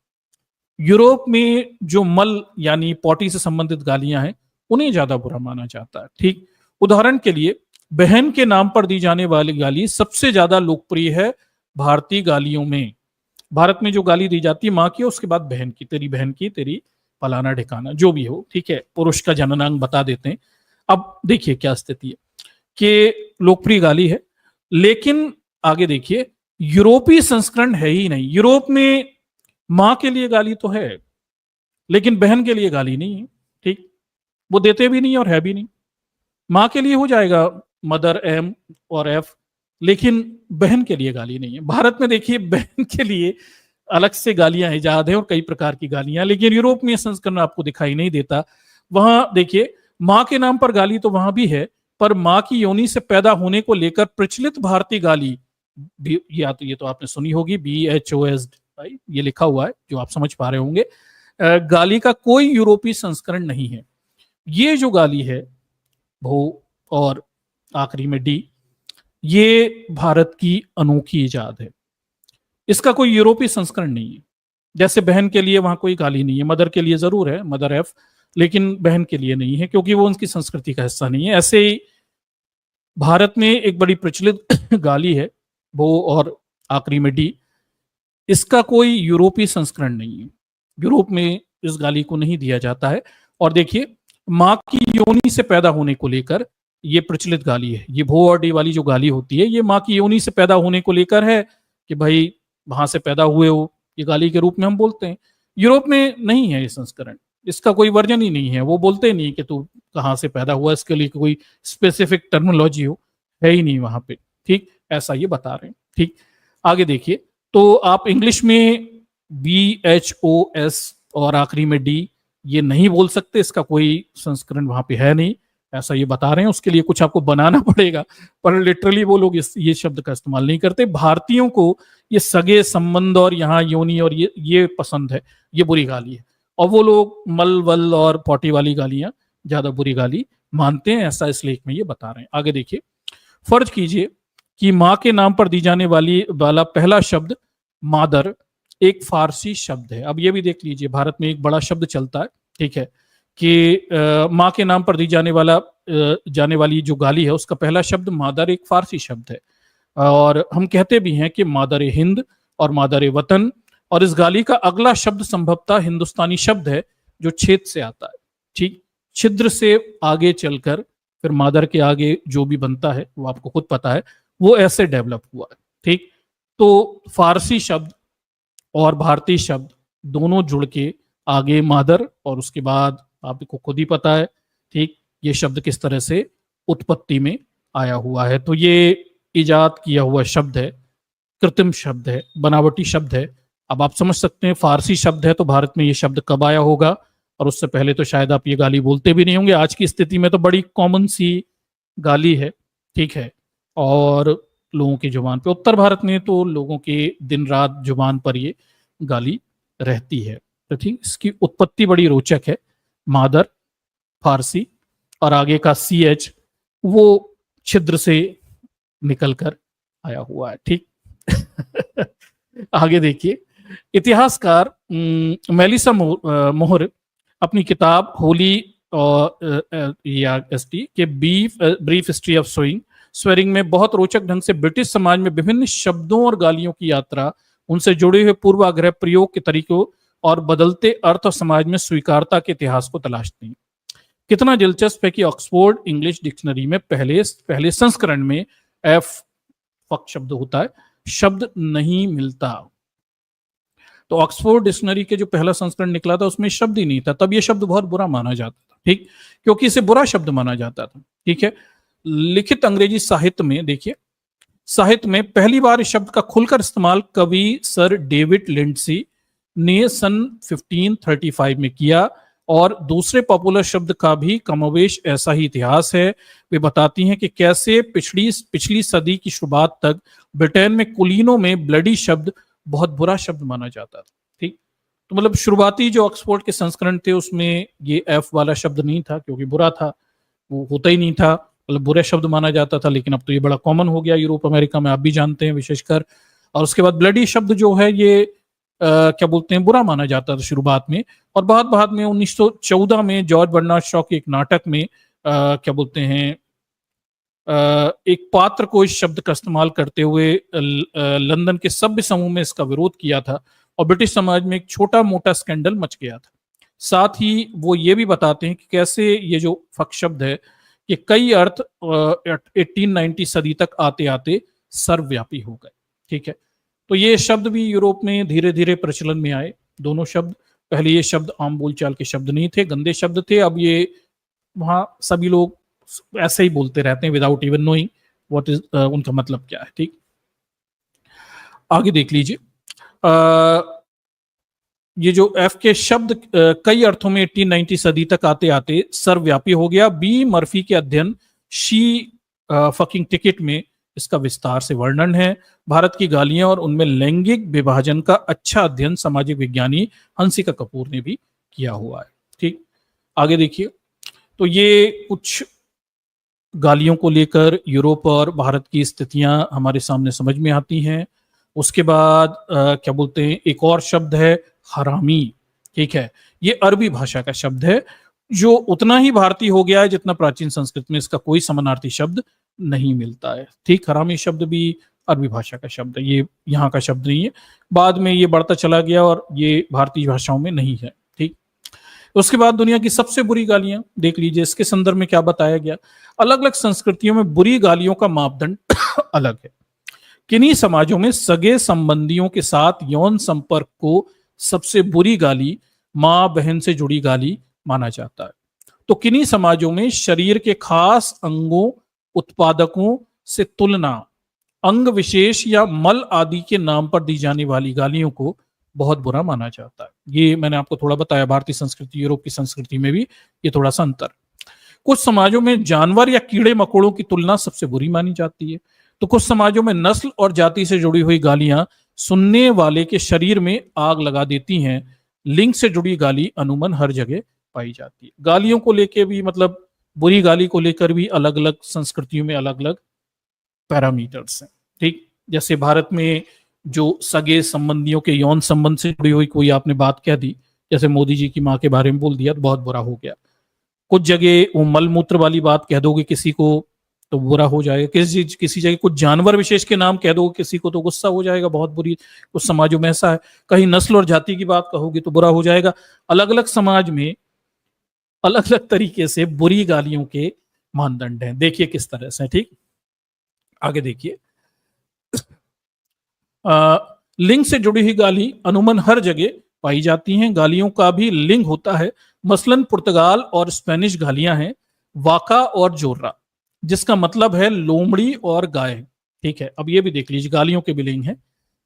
यूरोप में जो मल यानी पॉटी से संबंधित गालियां हैं उन्हें ज्यादा बुरा माना जाता है। ठीक, उदाहरण के लिए बहन के नाम पर दी जाने वाली गाली सबसे ज्यादा लोकप्रिय है भारतीय गालियों में। भारत में जो गाली दी जाती है माँ की, उसके बाद बहन की, तेरी बहन की, तेरी फलाना ठिकाना जो भी हो, ठीक है, पुरुष का जननांग बता देते हैं। अब देखिए क्या स्थिति है कि लोकप्रिय गाली है, लेकिन आगे देखिए यूरोपीय संस्करण है ही नहीं। यूरोप में मां के लिए गाली तो है, लेकिन बहन के लिए गाली नहीं है। ठीक, वो देते भी नहीं और है भी नहीं। मां के लिए हो जाएगा मदर एम और एफ, लेकिन बहन के लिए गाली नहीं है। भारत में देखिए बहन के लिए अलग से गालियां इजाद है और कई प्रकार की गालियां, लेकिन यूरोप में संस्करण आपको दिखाई नहीं देता। वहां देखिए मां के नाम पर गाली तो वहां भी है, पर मां की योनि से पैदा होने को लेकर प्रचलित भारतीय गाली या तो ये तो आपने सुनी होगी BHOS, ये लिखा हुआ है जो आप समझ पा रहे होंगे। गाली का कोई यूरोपीय संस्करण नहीं है। ये जो गाली है भो और आखिरी में डी, ये भारत की अनोखी इजाद है। इसका कोई यूरोपीय संस्करण नहीं है। जैसे बहन के लिए वहां कोई गाली नहीं है, मदर के लिए जरूर है, मदर एफ, लेकिन बहन के लिए नहीं है क्योंकि वो उनकी संस्कृति का हिस्सा नहीं है। ऐसे ही भारत में एक बड़ी प्रचलित गाली है वो और आखिरी में डी, इसका कोई यूरोपीय संस्करण नहीं है। यूरोप में इस गाली को नहीं दिया जाता है। और देखिए मां की योनि से पैदा होने को लेकर ये प्रचलित गाली है। ये भो और डी वाली जो गाली होती है ये मां की योनि से पैदा होने को लेकर है कि भाई वहां से पैदा हुए हो, ये गाली के रूप में हम बोलते हैं। यूरोप में नहीं है ये संस्करण, इसका कोई वर्जन ही नहीं है। वो बोलते नहीं कि तू कहाँ से पैदा हुआ, इसके लिए कोई स्पेसिफिक टर्मिनोलॉजी हो, है ही नहीं वहां पे। ठीक, ऐसा ये बता रहे हैं। ठीक, आगे देखिए तो आप इंग्लिश में BHOS और आखिरी में डी ये नहीं बोल सकते, इसका कोई संस्करण वहां पे है नहीं, ऐसा ये बता रहे हैं। उसके लिए कुछ आपको बनाना पड़ेगा, पर लिटरली वो लोग ये शब्द का इस्तेमाल नहीं करते। भारतीयों को ये सगे संबंध और यहाँ योनि और ये पसंद है, ये बुरी गाली है। और वो लोग मल वल और पॉटी वाली गालियां ज्यादा बुरी गाली मानते हैं, ऐसा इस लेख में ये बता रहे हैं। आगे देखिए, फर्ज कीजिए कि मां के नाम पर दी जाने वाला पहला शब्द मादर एक फारसी शब्द है। अब ये भी देख लीजिए, भारत में एक बड़ा शब्द चलता है, ठीक है, कि मां के नाम पर दी जाने वाली जो गाली है उसका पहला शब्द मादर एक फारसी शब्द है। और हम कहते भी हैं कि मादर हिंद और मादर वतन, और इस गाली का अगला शब्द संभवतः हिंदुस्तानी शब्द है जो छेद से आता है। ठीक, छिद्र से आगे चलकर फिर मादर के आगे जो भी बनता है वो आपको खुद पता है, वो ऐसे डेवलप हुआ है। ठीक, तो फारसी शब्द और भारतीय शब्द दोनों जुड़ के आगे मादर, और उसके बाद आपको खुद ही पता है, ठीक, ये शब्द किस तरह से उत्पत्ति में आया हुआ है। तो ये इजाद किया हुआ शब्द है, कृत्रिम शब्द है, बनावटी शब्द है। अब आप समझ सकते हैं फारसी शब्द है तो भारत में ये शब्द कब आया होगा, और उससे पहले तो शायद आप ये गाली बोलते भी नहीं होंगे। आज की स्थिति में तो बड़ी कॉमन सी गाली है, ठीक है, और लोगों की जुबान पे, उत्तर भारत में तो लोगों के दिन रात जुबान पर ये गाली रहती है। तो ठीक, इसकी उत्पत्ति बड़ी रोचक है। मादर फारसी और आगे का CH वो छिद्र से निकलकर आया हुआ है। ठीक आगे देखिए, इतिहासकार मेलिसा मोहर अपनी किताब होली ST के ब्रीफ हिस्ट्री ऑफ स्वेरिंग में बहुत रोचक ढंग से ब्रिटिश समाज में विभिन्न शब्दों और गालियों की यात्रा, उनसे जुड़े हुए पूर्वाग्रह प्रयोग के तरीकों और बदलते अर्थ और समाज में स्वीकारता के इतिहास को तलाशते हैं। कितना दिलचस्प है कि ऑक्सफोर्ड इंग्लिश डिक्शनरी में पहले संस्करण में फक शब्द होता है, शब्द नहीं मिलता। तो ऑक्सफोर्ड डिक्शनरी के जो पहला संस्करण निकला था उसमें शब्द ही नहीं था, तब ये शब्द बहुत बुरा माना जाता था। ठीक, क्योंकि इसे बुरा शब्द माना जाता था। ठीक है, लिखित अंग्रेजी साहित्य में देखिए, साहित्य में पहली बार इस शब्द का खुलकर इस्तेमाल कवि सर डेविड लिंडसी ने सन 1535 में किया, और दूसरे पॉपुलर शब्द का भी कमोवेश ऐसा ही इतिहास है। वे बताती हैं कि कैसे पिछली सदी की शुरुआत तक ब्रिटेन में कुलीनों में ब्लडी शब्द बहुत बुरा शब्द माना जाता था। ठीक, तो मतलब शुरुआती जो ऑक्सफोर्ड के संस्करण थे उसमें ये F वाला शब्द नहीं था क्योंकि बुरा था, वो होता ही नहीं था, मतलब बुरा शब्द माना जाता था। लेकिन अब तो ये बड़ा कॉमन हो गया यूरोप अमेरिका में, आप भी जानते हैं विशेषकर। और उसके बाद ब्लडी शब्द जो है ये क्या बोलते हैं, बुरा माना जाता था शुरुआत में। और बाद में 1914 में जॉर्ज बर्नार्ड शॉ के एक नाटक में क्या बोलते हैं, एक पात्र को इस शब्द का इस्तेमाल करते हुए लंदन के सभ्य समूह में इसका विरोध किया था, और ब्रिटिश समाज में एक छोटा मोटा स्कैंडल मच गया था। साथ ही वो ये भी बताते हैं कि कैसे ये जो फक शब्द है ये कई अर्थ 1890 सदी तक आते आते सर्वव्यापी हो गए। ठीक है, तो ये शब्द भी यूरोप में धीरे धीरे प्रचलन में आए। दोनों शब्द, पहले ये शब्द आम बोलचाल के शब्द नहीं थे, गंदे शब्द थे। अब ये वहाँ सभी लोग ऐसे ही बोलते रहते हैं without even knowing what is उनका मतलब क्या है। ठीक, आगे देख लीजिए। ये जो एफ के शब्द कई अर्थों में 1890 सदी तक आते आते सर्वव्यापी हो गया। बी मर्फी के अध्ययन शी फकिंग टिकट में इसका विस्तार से वर्णन है। भारत की गालियां और उनमें लैंगिक विभाजन का अच्छा अध्ययन सामाजिक विज्ञानी हंसिका कपूर ने भी किया हुआ है। ठीक, आगे देखिए। तो ये कुछ गालियों को लेकर यूरोप और भारत की स्थितियां हमारे सामने समझ में आती हैं। उसके बाद क्या बोलते हैं, एक और शब्द है हरामी। ठीक है, ये अरबी भाषा का शब्द है जो उतना ही भारतीय हो गया है जितना प्राचीन संस्कृत में इसका कोई समानार्थी शब्द नहीं मिलता है। ठीक, हरामी शब्द भी अरबी भाषा का शब्द है, ये यहाँ का शब्द नहीं है। बाद में ये बढ़ता चला गया और ये भारतीय भाषाओं में नहीं है। ठीक, उसके बाद दुनिया की सबसे बुरी गालियां देख लीजिए। इसके संदर्भ में क्या बताया गया, अलग अलग संस्कृतियों में बुरी गालियों का मापदंड अलग है। किन्हीं समाजों में सगे संबंधियों के साथ यौन संपर्क को सबसे बुरी गाली मां बहन से जुड़ी गाली माना जाता है, तो किन्हीं समाजों में शरीर के खास अंगों उत्पादकों से तुलना, अंग विशेष या मल आदि के नाम पर दी जाने वाली गालियों को बहुत बुरा माना जाता है। ये मैंने आपको थोड़ा बताया, भारतीय संस्कृति यूरोप की संस्कृति में भी ये थोड़ा सा अंतर। कुछ समाजों में जानवर या कीड़े मकोड़ों की तुलना सबसे बुरी मानी जाती है, तो कुछ समाजों में नस्ल और जाति से जुड़ी हुई गालियां सुनने वाले के शरीर में आग लगा देती हैं। लिंग से जुड़ी गाली अमूमन हर जगह पाई जाती है। गालियों को लेकर भी, मतलब बुरी गाली को लेकर भी अलग अलग संस्कृतियों में अलग अलग पैरामीटर्स हैं। ठीक, जैसे भारत में जो सगे संबंधियों के यौन संबंध से जुड़ी हुई कोई आपने बात कह दी, जैसे मोदी जी की माँ के बारे में बोल दिया तो बहुत बुरा हो गया। कुछ जगह वो मल मूत्र वाली बात कह दोगे किसी को तो बुरा हो जाएगा। किसी जगह कुछ जानवर विशेष के नाम कह दोगे किसी को तो गुस्सा हो जाएगा, बहुत बुरी। कुछ समाजों में ऐसा है, कहीं नस्ल और जाति की बात कहोगे तो बुरा हो जाएगा। अलग अलग समाज में अलग अलग तरीके से बुरी गालियों के मानदंड हैं। देखिए किस तरह से। ठीक, आगे देखिए। लिंग से जुड़ी हुई गाली अमूमन हर जगह पाई जाती हैं। गालियों का भी लिंग होता है। मसलन पुर्तगाल और स्पेनिश गालियां हैं वाका और जोर्रा, जिसका मतलब है लोमड़ी और गाय। ठीक है, अब ये भी देख लीजिए, गालियों के भी लिंग है।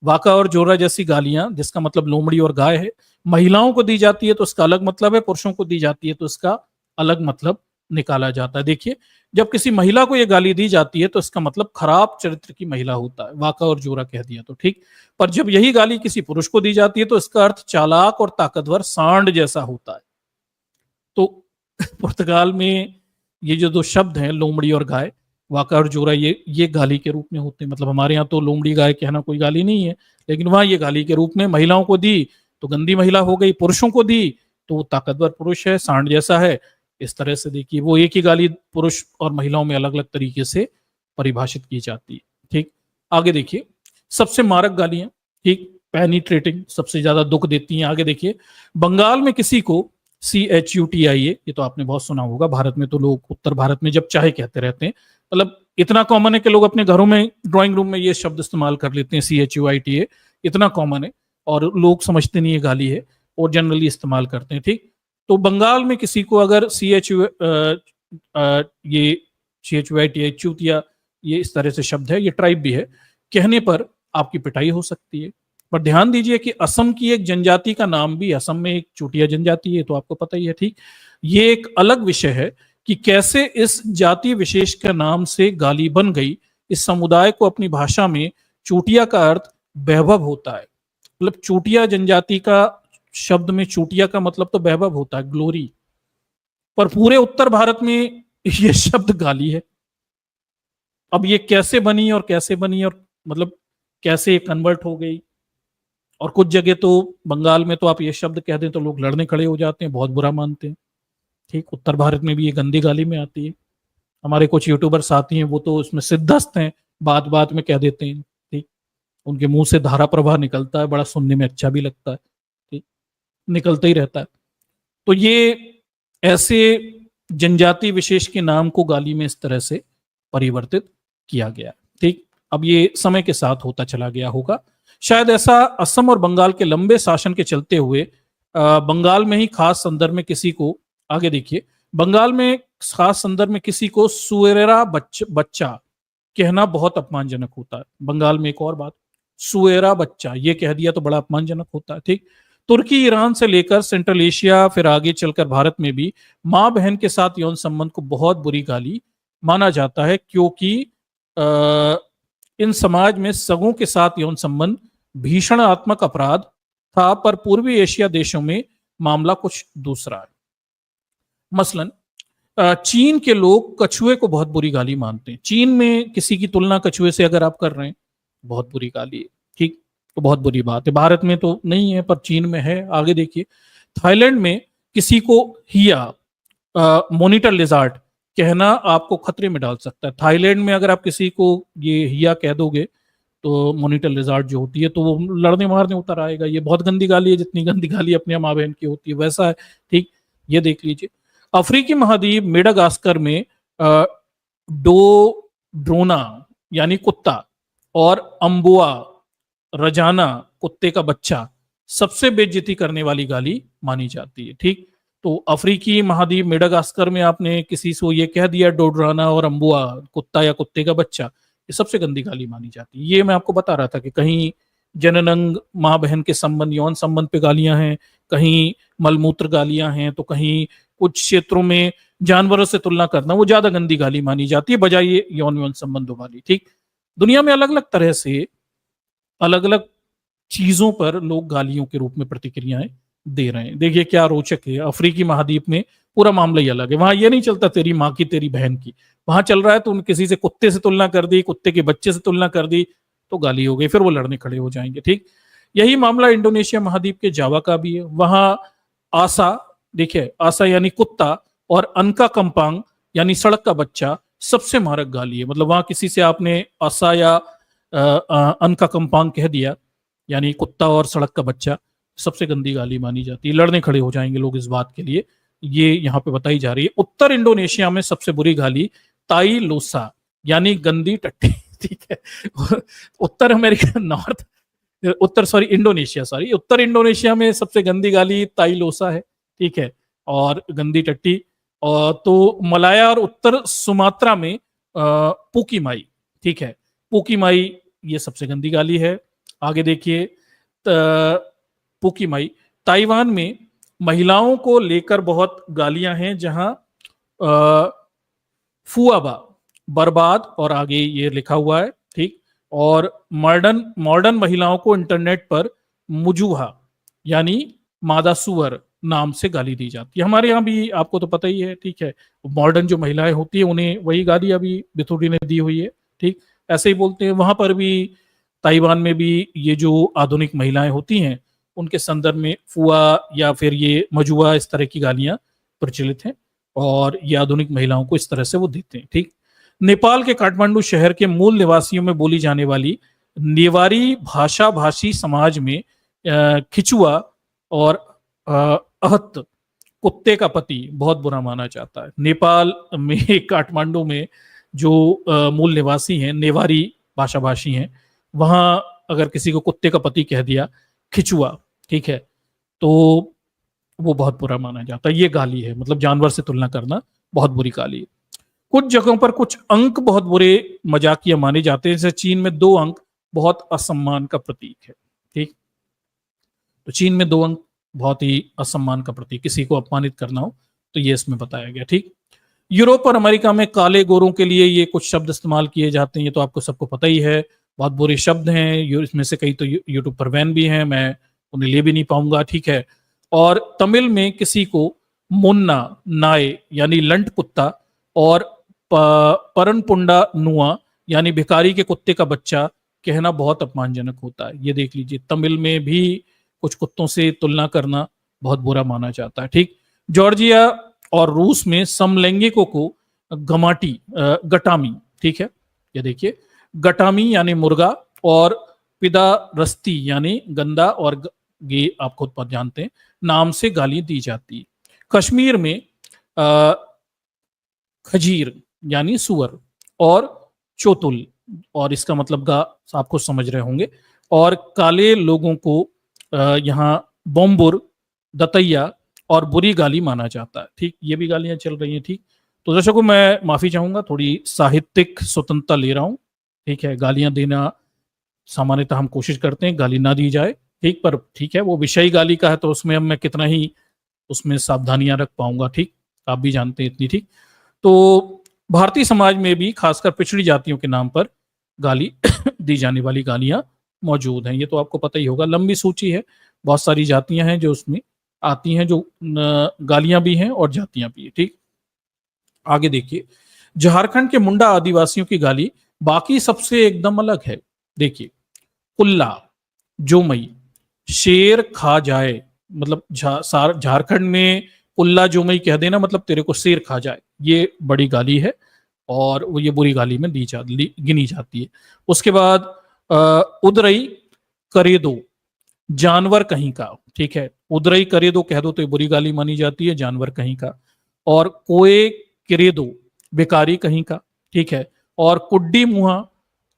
वाका और जोर्रा जैसी गालियां जिसका मतलब लोमड़ी और गाय है, महिलाओं को दी जाती है तो उसका अलग मतलब है, पुरुषों को दी जाती है तो इसका अलग मतलब निकाला जाता है। देखिए, जब किसी महिला को यह गाली दी जाती है तो इसका मतलब खराब चरित्र की महिला होता है, वाका और जोरा कह दिया तो ठीक। पर जब यही गाली किसी पुरुष को दी जाती है तो इसका अर्थ चालाक और ताकतवर सांड जैसा होता है। तो पुर्तगाल में ये जो दो शब्द हैं लोमड़ी और गाय, वाका और जोरा, ये गाली के रूप में होते हैं। मतलब हमारे यहाँ तो लोमड़ी गाय कहना कोई गाली नहीं है, लेकिन वहां ये गाली के रूप में। महिलाओं को दी तो गंदी महिला हो गई, पुरुषों को दी तो वो ताकतवर पुरुष है, सांड जैसा है। इस तरह से देखिए, वो एक ही गाली पुरुष और महिलाओं में अलग अलग तरीके से परिभाषित की जाती है। ठीक, आगे देखिए। सबसे मारक गालियां, ठीक, पेनिट्रेटिंग, सबसे ज्यादा दुख देती हैं। आगे देखिए, बंगाल में किसी को CHUTIA, ये तो आपने बहुत सुना होगा। भारत में तो लोग उत्तर भारत में जब चाहे कहते रहते हैं, मतलब इतना कॉमन है कि लोग अपने घरों में ड्राइंग रूम में ये शब्द इस्तेमाल कर लेते हैं। CHUITA इतना कॉमन है और लोग समझते नहीं है गाली है और जनरली इस्तेमाल करते हैं। ठीक, तो बंगाल में किसी को अगर ये CHUITA चूतिया, ये इस तरह से शब्द है, ये ट्राइब भी है, कहने पर आपकी पिटाई हो सकती है। पर ध्यान दीजिए कि असम की एक जनजाति का नाम भी, असम में एक चूटिया जनजाति है तो आपको पता ही है। ठीक, ये एक अलग विषय है कि कैसे इस जाति विशेष का नाम से गाली बन गई। इस समुदाय को अपनी भाषा में चूटिया का अर्थ वैभव होता है। मतलब चूटिया जनजाति का शब्द में चूटिया का मतलब तो वैभव होता है, ग्लोरी। पर पूरे उत्तर भारत में ये शब्द गाली है। अब ये कैसे बनी और मतलब कैसे कन्वर्ट हो गई। और कुछ जगह तो बंगाल में तो आप ये शब्द कह दें तो लोग लड़ने खड़े हो जाते हैं, बहुत बुरा मानते हैं। ठीक, उत्तर भारत में भी ये गंदी गाली में आती है। हमारे कुछ यूट्यूबर्स आती हैं, वो तो उसमें सिद्धस्त हैं, बात बात में कह देते हैं। ठीक, उनके मुंह से धारा प्रवाह निकलता है, बड़ा सुनने में अच्छा भी लगता है। ठीक, निकलता ही रहता है। तो ये ऐसे जनजाति विशेष के नाम को गाली में इस तरह से परिवर्तित किया गया। ठीक, अब ये समय के साथ होता चला गया होगा। शायद ऐसा असम और बंगाल के लंबे शासन के चलते हुए बंगाल में ही खास संदर्भ में किसी को, आगे देखिए, बंगाल में खास संदर्भ में किसी को सुएरा बच्चा कहना बहुत अपमानजनक होता है। बंगाल में एक और बात, सुएरा बच्चा ये कह दिया तो बड़ा अपमानजनक होता है। ठीक, तुर्की, ईरान से लेकर सेंट्रल एशिया, फिर आगे चलकर भारत में भी माँ बहन के साथ यौन संबंध को बहुत बुरी गाली माना जाता है, क्योंकि इन समाज में सगों के साथ यौन संबंध भीषणात्मक अपराध था, पर पूर्वी एशिया देशों में मामला कुछ दूसरा है। मसलन चीन के लोग कछुए को बहुत बुरी गाली मानते हैं। चीन में किसी की तुलना कछुए से अगर आप कर रहे हैं, बहुत बुरी गाली है। ठीक, तो बहुत बुरी बात है। भारत में तो नहीं है, पर चीन में है। आगे देखिए, थाईलैंड में किसी को हिया, मॉनिटर लिजार्ड कहना आपको खतरे में डाल सकता है। थाईलैंड में अगर आप किसी को ये हिया कह दोगे तो मॉनिटर लिजार्ड जो होती है तो वो लड़ने मारने उतर आएगा। ये बहुत गंदी गाली है, जितनी गंदी गाली अपने माँ बहन की होती है वैसा है। ठीक, ये देख लीजिए। अफ्रीकी महाद्वीप मेडागास्कर में ड्रोना यानी कुत्ता और अम्बुआ रजाना कुत्ते का बच्चा सबसे बेइज्जती करने वाली गाली मानी जाती है। ठीक, तो अफ्रीकी महाद्वीप मेडागास्कर में आपने किसी से ये कह दिया डोडराना और अम्बुआ, कुत्ता या कुत्ते का बच्चा, ये सबसे गंदी गाली मानी जाती है। ये मैं आपको बता रहा था कि कहीं जननंग माँ बहन के संबंध, यौन संबंध पे गालियां हैं, कहीं मलमूत्र गालियां हैं, तो कहीं कुछ क्षेत्रों में जानवरों से तुलना करना वो ज्यादा गंदी गाली मानी जाती है बजाय ये यौन संबंधों वाली। ठीक, दुनिया में अलग अलग तरह से अलग अलग चीजों पर लोग गालियों के रूप में प्रतिक्रियाएं दे रहे हैं। देखिए क्या रोचक है, अफ्रीकी महाद्वीप में पूरा मामला ही अलग है। वहां ये नहीं चलता तेरी माँ की तेरी बहन की, वहां चल रहा है तो किसी से कुत्ते से तुलना कर दी, कुत्ते के बच्चे से तुलना कर दी तो गाली हो गई, फिर वो लड़ने खड़े हो जाएंगे। ठीक, यही मामला इंडोनेशिया महाद्वीप के जावा का भी है। वहां आसा, देखिए आसा यानी कुत्ता और अनका कंपांग यानी सड़क का बच्चा सबसे मारक गाली है। मतलब वहां किसी से आपने आसा या अनका कंपांग कह दिया यानी कुत्ता और सड़क का बच्चा, सबसे गंदी गाली मानी जाती है। लड़ने खड़े हो जाएंगे लोग इस बात के लिए। ये यहाँ पे बताई जा रही है। उत्तर इंडोनेशिया में सबसे बुरी गाली ताई लोसा यानी गंदी टट्टी। ठीक है, उत्तर अमेरिका नॉर्थ उत्तर सॉरी इंडोनेशिया सॉरी उत्तर इंडोनेशिया में सबसे गंदी गाली ताई लोसा है। ठीक है, और गंदी टट्टी। और तो मलाया और उत्तर सुमात्रा में पुकी माई। ठीक है, पुकी माई ये सबसे गंदी गाली है। आगे देखिए, पुकी माई। ताइवान में महिलाओं को लेकर बहुत गालियां हैं, जहां फुआबा बर्बाद और आगे ये लिखा हुआ है। ठीक, और मॉडर्न महिलाओं को इंटरनेट पर मुजुहा यानी मादा सुअर नाम से गाली दी जाती है। हमारे यहाँ भी आपको तो पता ही है। ठीक है, मॉडर्न जो महिलाएं होती है उन्हें वही गाली अभी बिथुड़ी ने दी हुई है। ठीक, ऐसे ही बोलते हैं। वहां पर भी ताइवान में भी ये जो आधुनिक महिलाएं होती हैं उनके संदर्भ में फुआ या फिर ये मजुआ इस तरह की गालियां प्रचलित हैं और ये आधुनिक महिलाओं को इस तरह से वो देते हैं। ठीक, नेपाल के काठमांडू शहर के मूल निवासियों में बोली जाने वाली नेवारी भाषा भाषी समाज में खिचुआ और अहत कुत्ते का पति बहुत बुरा माना जाता है। नेपाल में काठमांडू में जो मूल निवासी हैं, नेवारी भाषा भाषी हैं, वहां अगर किसी को कुत्ते का पति कह दिया खिचुआ, ठीक है, तो वो बहुत बुरा माना जाता है। ये गाली है, मतलब जानवर से तुलना करना बहुत बुरी गाली है। कुछ जगहों पर कुछ अंक बहुत बुरे मजाकिया माने जाते हैं, जैसे चीन में 2 अंक बहुत असम्मान का प्रतीक है। ठीक, तो चीन में 2 अंक बहुत ही असम्मान का प्रतीक, किसी को अपमानित करना हो तो ये इसमें बताया गया। ठीक, यूरोप और अमेरिका में काले गोरों के लिए ये कुछ शब्द इस्तेमाल किए जाते हैं, ये तो आपको सबको पता ही है। बहुत बुरे शब्द हैं, इसमें से कई तो यूट्यूब पर बैन भी हैं, मैं उन्हें ले भी नहीं पाऊंगा। ठीक है, और तमिल में किसी को मुन्ना नाय यानी लंट कुत्ता और परनपुंडा नुआ यानी भिखारी के कुत्ते का बच्चा कहना बहुत अपमानजनक होता है। ये देख लीजिए, तमिल में भी कुछ कुत्तों से तुलना करना बहुत बुरा माना जाता है। ठीक, जॉर्जिया और रूस में समलैंगिकों को गटामी, ठीक है, ये देखिए गटामी यानी मुर्गा और पिदारस्ती यानी गंदा और गे, आप खुद पर जानते हैं, नाम से गाली दी जाती है। कश्मीर में अ, खजीर यानी सुअर और चोतुल, और इसका मतलब का आपको समझ रहे होंगे, और काले लोगों को यहाँ बोम्बुर, दतैया और बुरी गाली माना जाता है। ठीक, ये भी गालियां चल रही हैं। ठीक, तो दर्शकों मैं माफी चाहूंगा, थोड़ी साहित्यिक स्वतंत्रता ले रहा हूं। ठीक है, गालियां देना सामान्यतः हम कोशिश करते हैं गाली ना दी जाए। ठीक, पर ठीक है, वो विषय गाली का है तो उसमें अब मैं कितना ही उसमें सावधानियां रख पाऊंगा। ठीक, आप भी जानते हैं इतनी। ठीक, तो भारतीय समाज में भी खासकर पिछड़ी जातियों के नाम पर गाली दी जाने वाली गालियां मौजूद हैं। ये तो आपको पता ही होगा, लंबी सूची है, बहुत सारी जातियां हैं जो उसमें आती हैं, जो गालियां भी हैं और जातियां भी हैं। ठीक, आगे देखिए, झारखंड के मुंडा आदिवासियों की गाली बाकी सबसे एकदम अलग है। देखिए, कुल्ला, जोमई, शेर खा जाए, मतलब झारखंड में कुल्ला जोमई कह देना मतलब तेरे को शेर खा जाए, ये बड़ी गाली है और वो ये बुरी गाली में गिनी जाती है। उसके बाद उदरई करे दो, जानवर कहीं का। ठीक है, उदरई करे दो कह दो तो ये बुरी गाली मानी जाती है, जानवर कहीं का। और कोए करे दो, बेकारी कहीं का। ठीक है, और कुड्डी मुहा,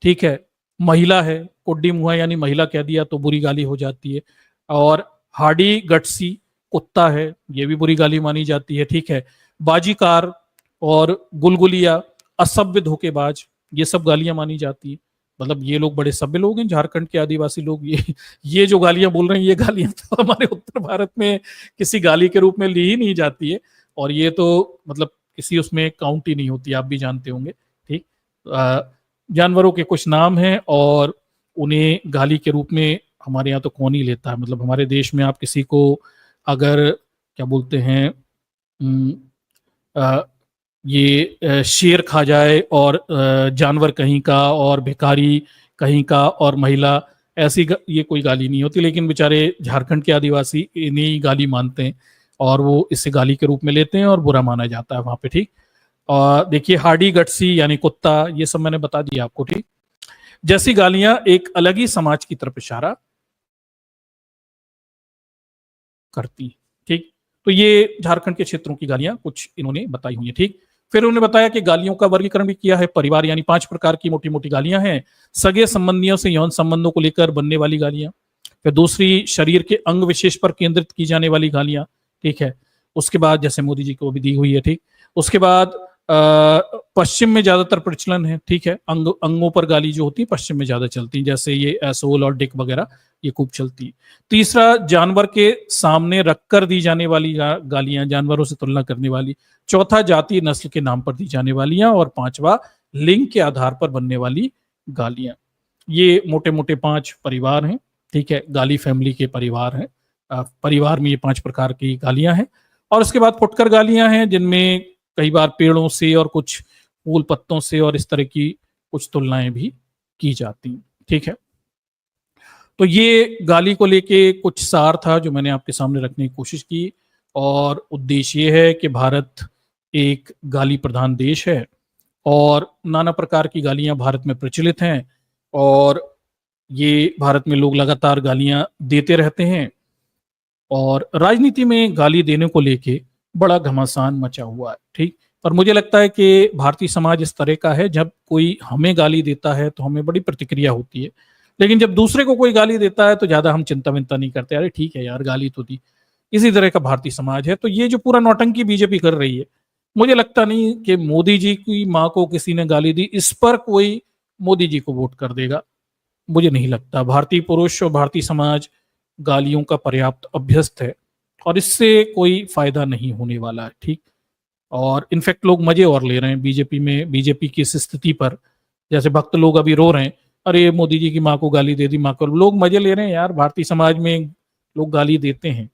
ठीक है, महिला है, कुड्डी मुहा यानी महिला कह दिया तो बुरी गाली हो जाती है। और हाडी गटसी कुत्ता है, ये भी बुरी गाली मानी जाती है। ठीक है, बाजीकार और गुलगुलिया, असभ्य, धोखेबाज, ये सब गालियां मानी जाती है। मतलब ये लोग बड़े सभ्य लोग हैं, झारखंड के आदिवासी लोग। ये जो गालियां बोल रहे हैं, ये गालियां तो हमारे उत्तर भारत में किसी गाली के रूप में ली ही नहीं जाती है, और ये तो मतलब किसी उसमें काउंट ही नहीं होती, आप भी जानते होंगे। ठीक, जानवरों के कुछ नाम हैं और उन्हें गाली के रूप में हमारे यहाँ तो कौन ही लेता है। मतलब हमारे देश में आप किसी को अगर क्या बोलते हैं, शेर खा जाए और जानवर कहीं का और भिखारी कहीं का और महिला, ऐसी ये कोई गाली नहीं होती। लेकिन बेचारे झारखंड के आदिवासी इन्हीं गाली मानते हैं और वो इसे गाली के रूप में लेते हैं और बुरा माना जाता है वहां पे। ठीक, और देखिए, हार्डी गट्सी यानी कुत्ता, ये सब मैंने बता दिया आपको। ठीक, जैसी गालियां एक अलग ही समाज की तरफ इशारा करती। ठीक, तो ये झारखंड के क्षेत्रों की गालियां कुछ इन्होंने बताई हुई है। ठीक, फिर उन्होंने बताया कि गालियों का वर्गीकरण भी किया है। परिवार यानी 5 प्रकार की मोटी मोटी गालियां हैं। सगे संबंधियों से यौन संबंधों को लेकर बनने वाली गालियां। फिर दूसरी, शरीर के अंग विशेष पर केंद्रित की जाने वाली गालियां। ठीक है, उसके बाद जैसे मोदी जी को भी दी हुई है। ठीक, उसके बाद पश्चिम में ज्यादातर प्रचलन है। ठीक है, अंगों पर गाली जो होती है पश्चिम में ज्यादा चलती है, जैसे ये एसोल और डिक वगैरह, ये खूब चलती है। तीसरा, जानवर के सामने रखकर दी जाने वाली गालियां, जानवरों से तुलना करने वाली। चौथा, जाति नस्ल के नाम पर दी जाने वालियां। और पांचवा, लिंग के आधार पर बनने वाली गालियां। ये मोटे मोटे 5 परिवार हैं। ठीक है, गाली फैमिली के परिवार हैं। परिवार में ये 5 प्रकार की गालियां हैं। और उसके बाद फुटकर गालियां हैं, जिनमें कई बार पेड़ों से और कुछ फूल पत्तों से और इस तरह की कुछ तुलनाएं भी की जाती हैं। ठीक है, तो ये गाली को लेके कुछ सार था जो मैंने आपके सामने रखने की कोशिश की, और उद्देश्य ये है कि भारत एक गाली प्रधान देश है और नाना प्रकार की गालियां भारत में प्रचलित हैं, और ये भारत में लोग लगातार गालियां देते रहते हैं, और राजनीति में गाली देने को लेके बड़ा घमासान मचा हुआ है। ठीक, पर मुझे लगता है कि भारतीय समाज इस तरह का है, जब कोई हमें गाली देता है तो हमें बड़ी प्रतिक्रिया होती है, लेकिन जब दूसरे को कोई गाली देता है तो ज्यादा हम चिंता विंता नहीं करते, अरे ठीक है यार, गाली तो दी। इसी तरह का भारतीय समाज है। तो ये जो पूरा नौटंकी बीजेपी कर रही है, मुझे लगता नहीं कि मोदी जी की माँ को किसी ने गाली दी इस पर कोई मोदी जी को वोट कर देगा। मुझे नहीं लगता। भारतीय पुरुष और भारतीय समाज गालियों का पर्याप्त अभ्यस्त है और इससे कोई फायदा नहीं होने वाला है। ठीक, और इनफैक्ट लोग मजे और ले रहे हैं बीजेपी में, बीजेपी की इस स्थिति पर। जैसे भक्त लोग अभी रो रहे हैं, अरे मोदी जी की माँ को गाली दे दी, माँ को। लोग मजे ले रहे हैं यार, भारतीय समाज में लोग गाली देते हैं।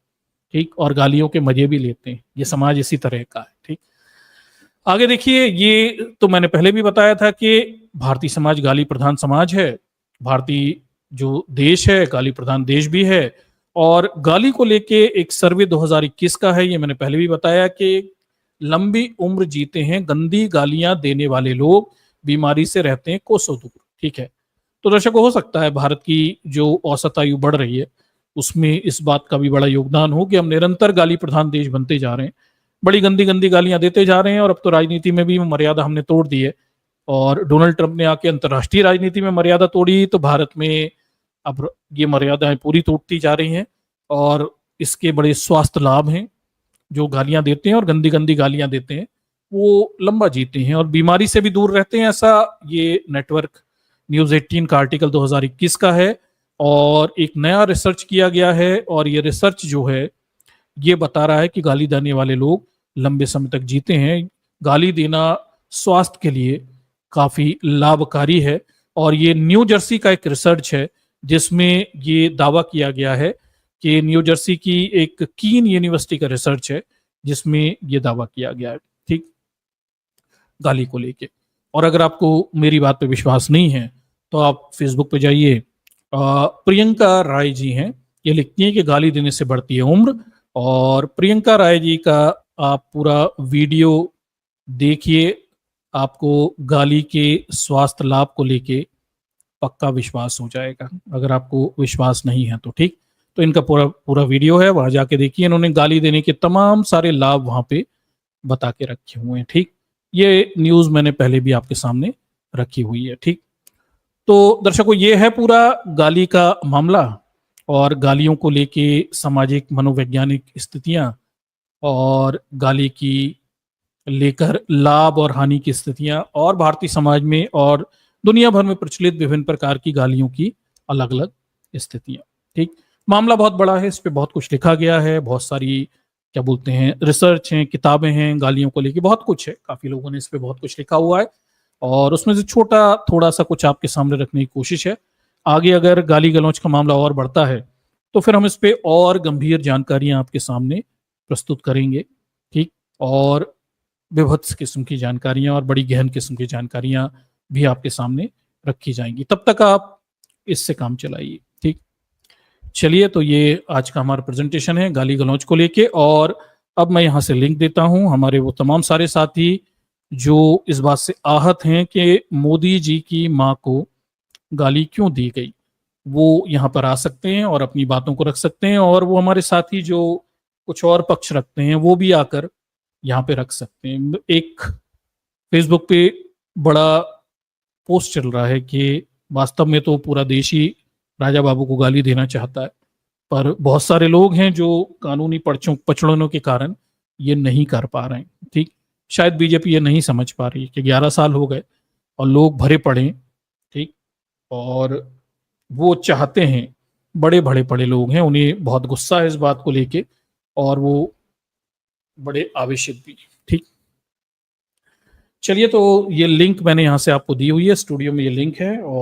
ठीक, और गालियों के मजे भी लेते हैं। ये समाज इसी तरह का है। ठीक, आगे देखिए, ये तो मैंने पहले भी बताया था कि भारतीय समाज गाली प्रधान समाज है। भारतीय जो देश है गाली प्रधान देश भी है। और गाली को लेके एक सर्वे 2021 का है, ये मैंने पहले भी बताया कि लंबी उम्र जीते हैं गंदी गालियां देने वाले लोग, बीमारी से रहते हैं कोसों दूर। ठीक है, तो दर्शकों, हो सकता है भारत की जो औसत आयु बढ़ रही है उसमें इस बात का भी बड़ा योगदान हो कि हम निरंतर गाली प्रधान देश बनते जा रहे हैं, बड़ी गंदी गंदी गालियां देते जा रहे हैं, और अब तो राजनीति में भी मर्यादा हमने तोड़ दी है। और डोनाल्ड ट्रंप ने आके अंतर्राष्ट्रीय राजनीति में मर्यादा तोड़ी, तो भारत में अब ये मर्यादाएं पूरी टूटती जा रही हैं, और इसके बड़े स्वास्थ्य लाभ हैं। जो गालियां देते हैं और गंदी गंदी गालियां देते हैं वो लंबा जीते हैं और बीमारी से भी दूर रहते हैं, ऐसा ये नेटवर्क न्यूज 18 का आर्टिकल 2021 का है। और एक नया रिसर्च किया गया है, और ये रिसर्च जो है ये बता रहा है कि गाली देने वाले लोग लंबे समय तक जीते हैं। गाली देना स्वास्थ्य के लिए काफी लाभकारी है, और ये न्यू जर्सी का एक रिसर्च है जिसमें ये दावा किया गया है कि न्यू जर्सी की एक कीन यूनिवर्सिटी का रिसर्च है जिसमें ये दावा किया गया है, ठीक, गाली को लेके। और अगर आपको मेरी बात पे विश्वास नहीं है तो आप फेसबुक पे जाइए, प्रियंका राय जी हैं, ये लिखती हैं कि गाली देने से बढ़ती है उम्र। और प्रियंका राय जी का आप पूरा वीडियो देखिए, आपको गाली के स्वास्थ्य लाभ को लेके पक्का विश्वास हो जाएगा। अगर आपको विश्वास नहीं है तो ठीक, तो इनका पूरा पूरा वीडियो है, वहां जाके देखिए। इन्होंने गाली देने के तमाम सारे लाभ वहां पे बता के रखे हुए हैं, ठीक। ये न्यूज मैंने पहले भी आपके सामने रखी हुई है, ठीक। तो दर्शकों, ये है पूरा गाली का मामला, और गालियों को लेके सामाजिक मनोवैज्ञानिक स्थितियां, और गाली की लेकर लाभ और हानि की स्थितियां, और भारतीय समाज में और दुनिया भर में प्रचलित विभिन्न प्रकार की गालियों की अलग अलग स्थितियां, ठीक। मामला बहुत बड़ा है, इस पे बहुत कुछ लिखा गया है, बहुत सारी क्या बोलते हैं रिसर्च हैं, किताबें हैं, गालियों को लेके बहुत कुछ है, काफी लोगों ने इस पे बहुत कुछ लिखा हुआ है, और उसमें से छोटा थोड़ा सा कुछ आपके सामने रखने की कोशिश है। आगे अगर गाली गलौज का मामला और बढ़ता है तो फिर हम इस पे और गंभीर जानकारियां आपके सामने प्रस्तुत करेंगे, ठीक। और विभत्स किस्म की जानकारियां और बड़ी गहन किस्म की जानकारियां भी आपके सामने रखी जाएंगी। तब तक आप इससे काम चलाइए, ठीक। चलिए, तो ये आज का हमारा प्रेजेंटेशन है गाली गलौज को लेके। और अब मैं यहाँ से लिंक देता हूँ, हमारे वो तमाम सारे साथी जो इस बात से आहत हैं कि मोदी जी की माँ को गाली क्यों दी गई, वो यहाँ पर आ सकते हैं और अपनी बातों को रख सकते हैं। और वो हमारे साथी जो कुछ और पक्ष रखते हैं वो भी आकर यहाँ पे रख सकते हैं। एक फेसबुक पे बड़ा पोस्ट चल रहा है कि वास्तव में तो पूरा देश ही राजा बाबू को गाली देना चाहता है, पर बहुत सारे लोग हैं जो कानूनी पचड़नों के कारण ये नहीं कर पा रहे हैं, ठीक। शायद बीजेपी ये नहीं समझ पा रही कि 11 साल हो गए और लोग भरे पड़े, ठीक। और वो चाहते हैं, बड़े बड़े पड़े लोग हैं, उन्हें बहुत गुस्सा है इस बात को लेके, और वो बड़े आवेशित भी, ठीक। चलिए, तो ये लिंक मैंने यहाँ से आपको दी हुई है, स्टूडियो में ये लिंक है। और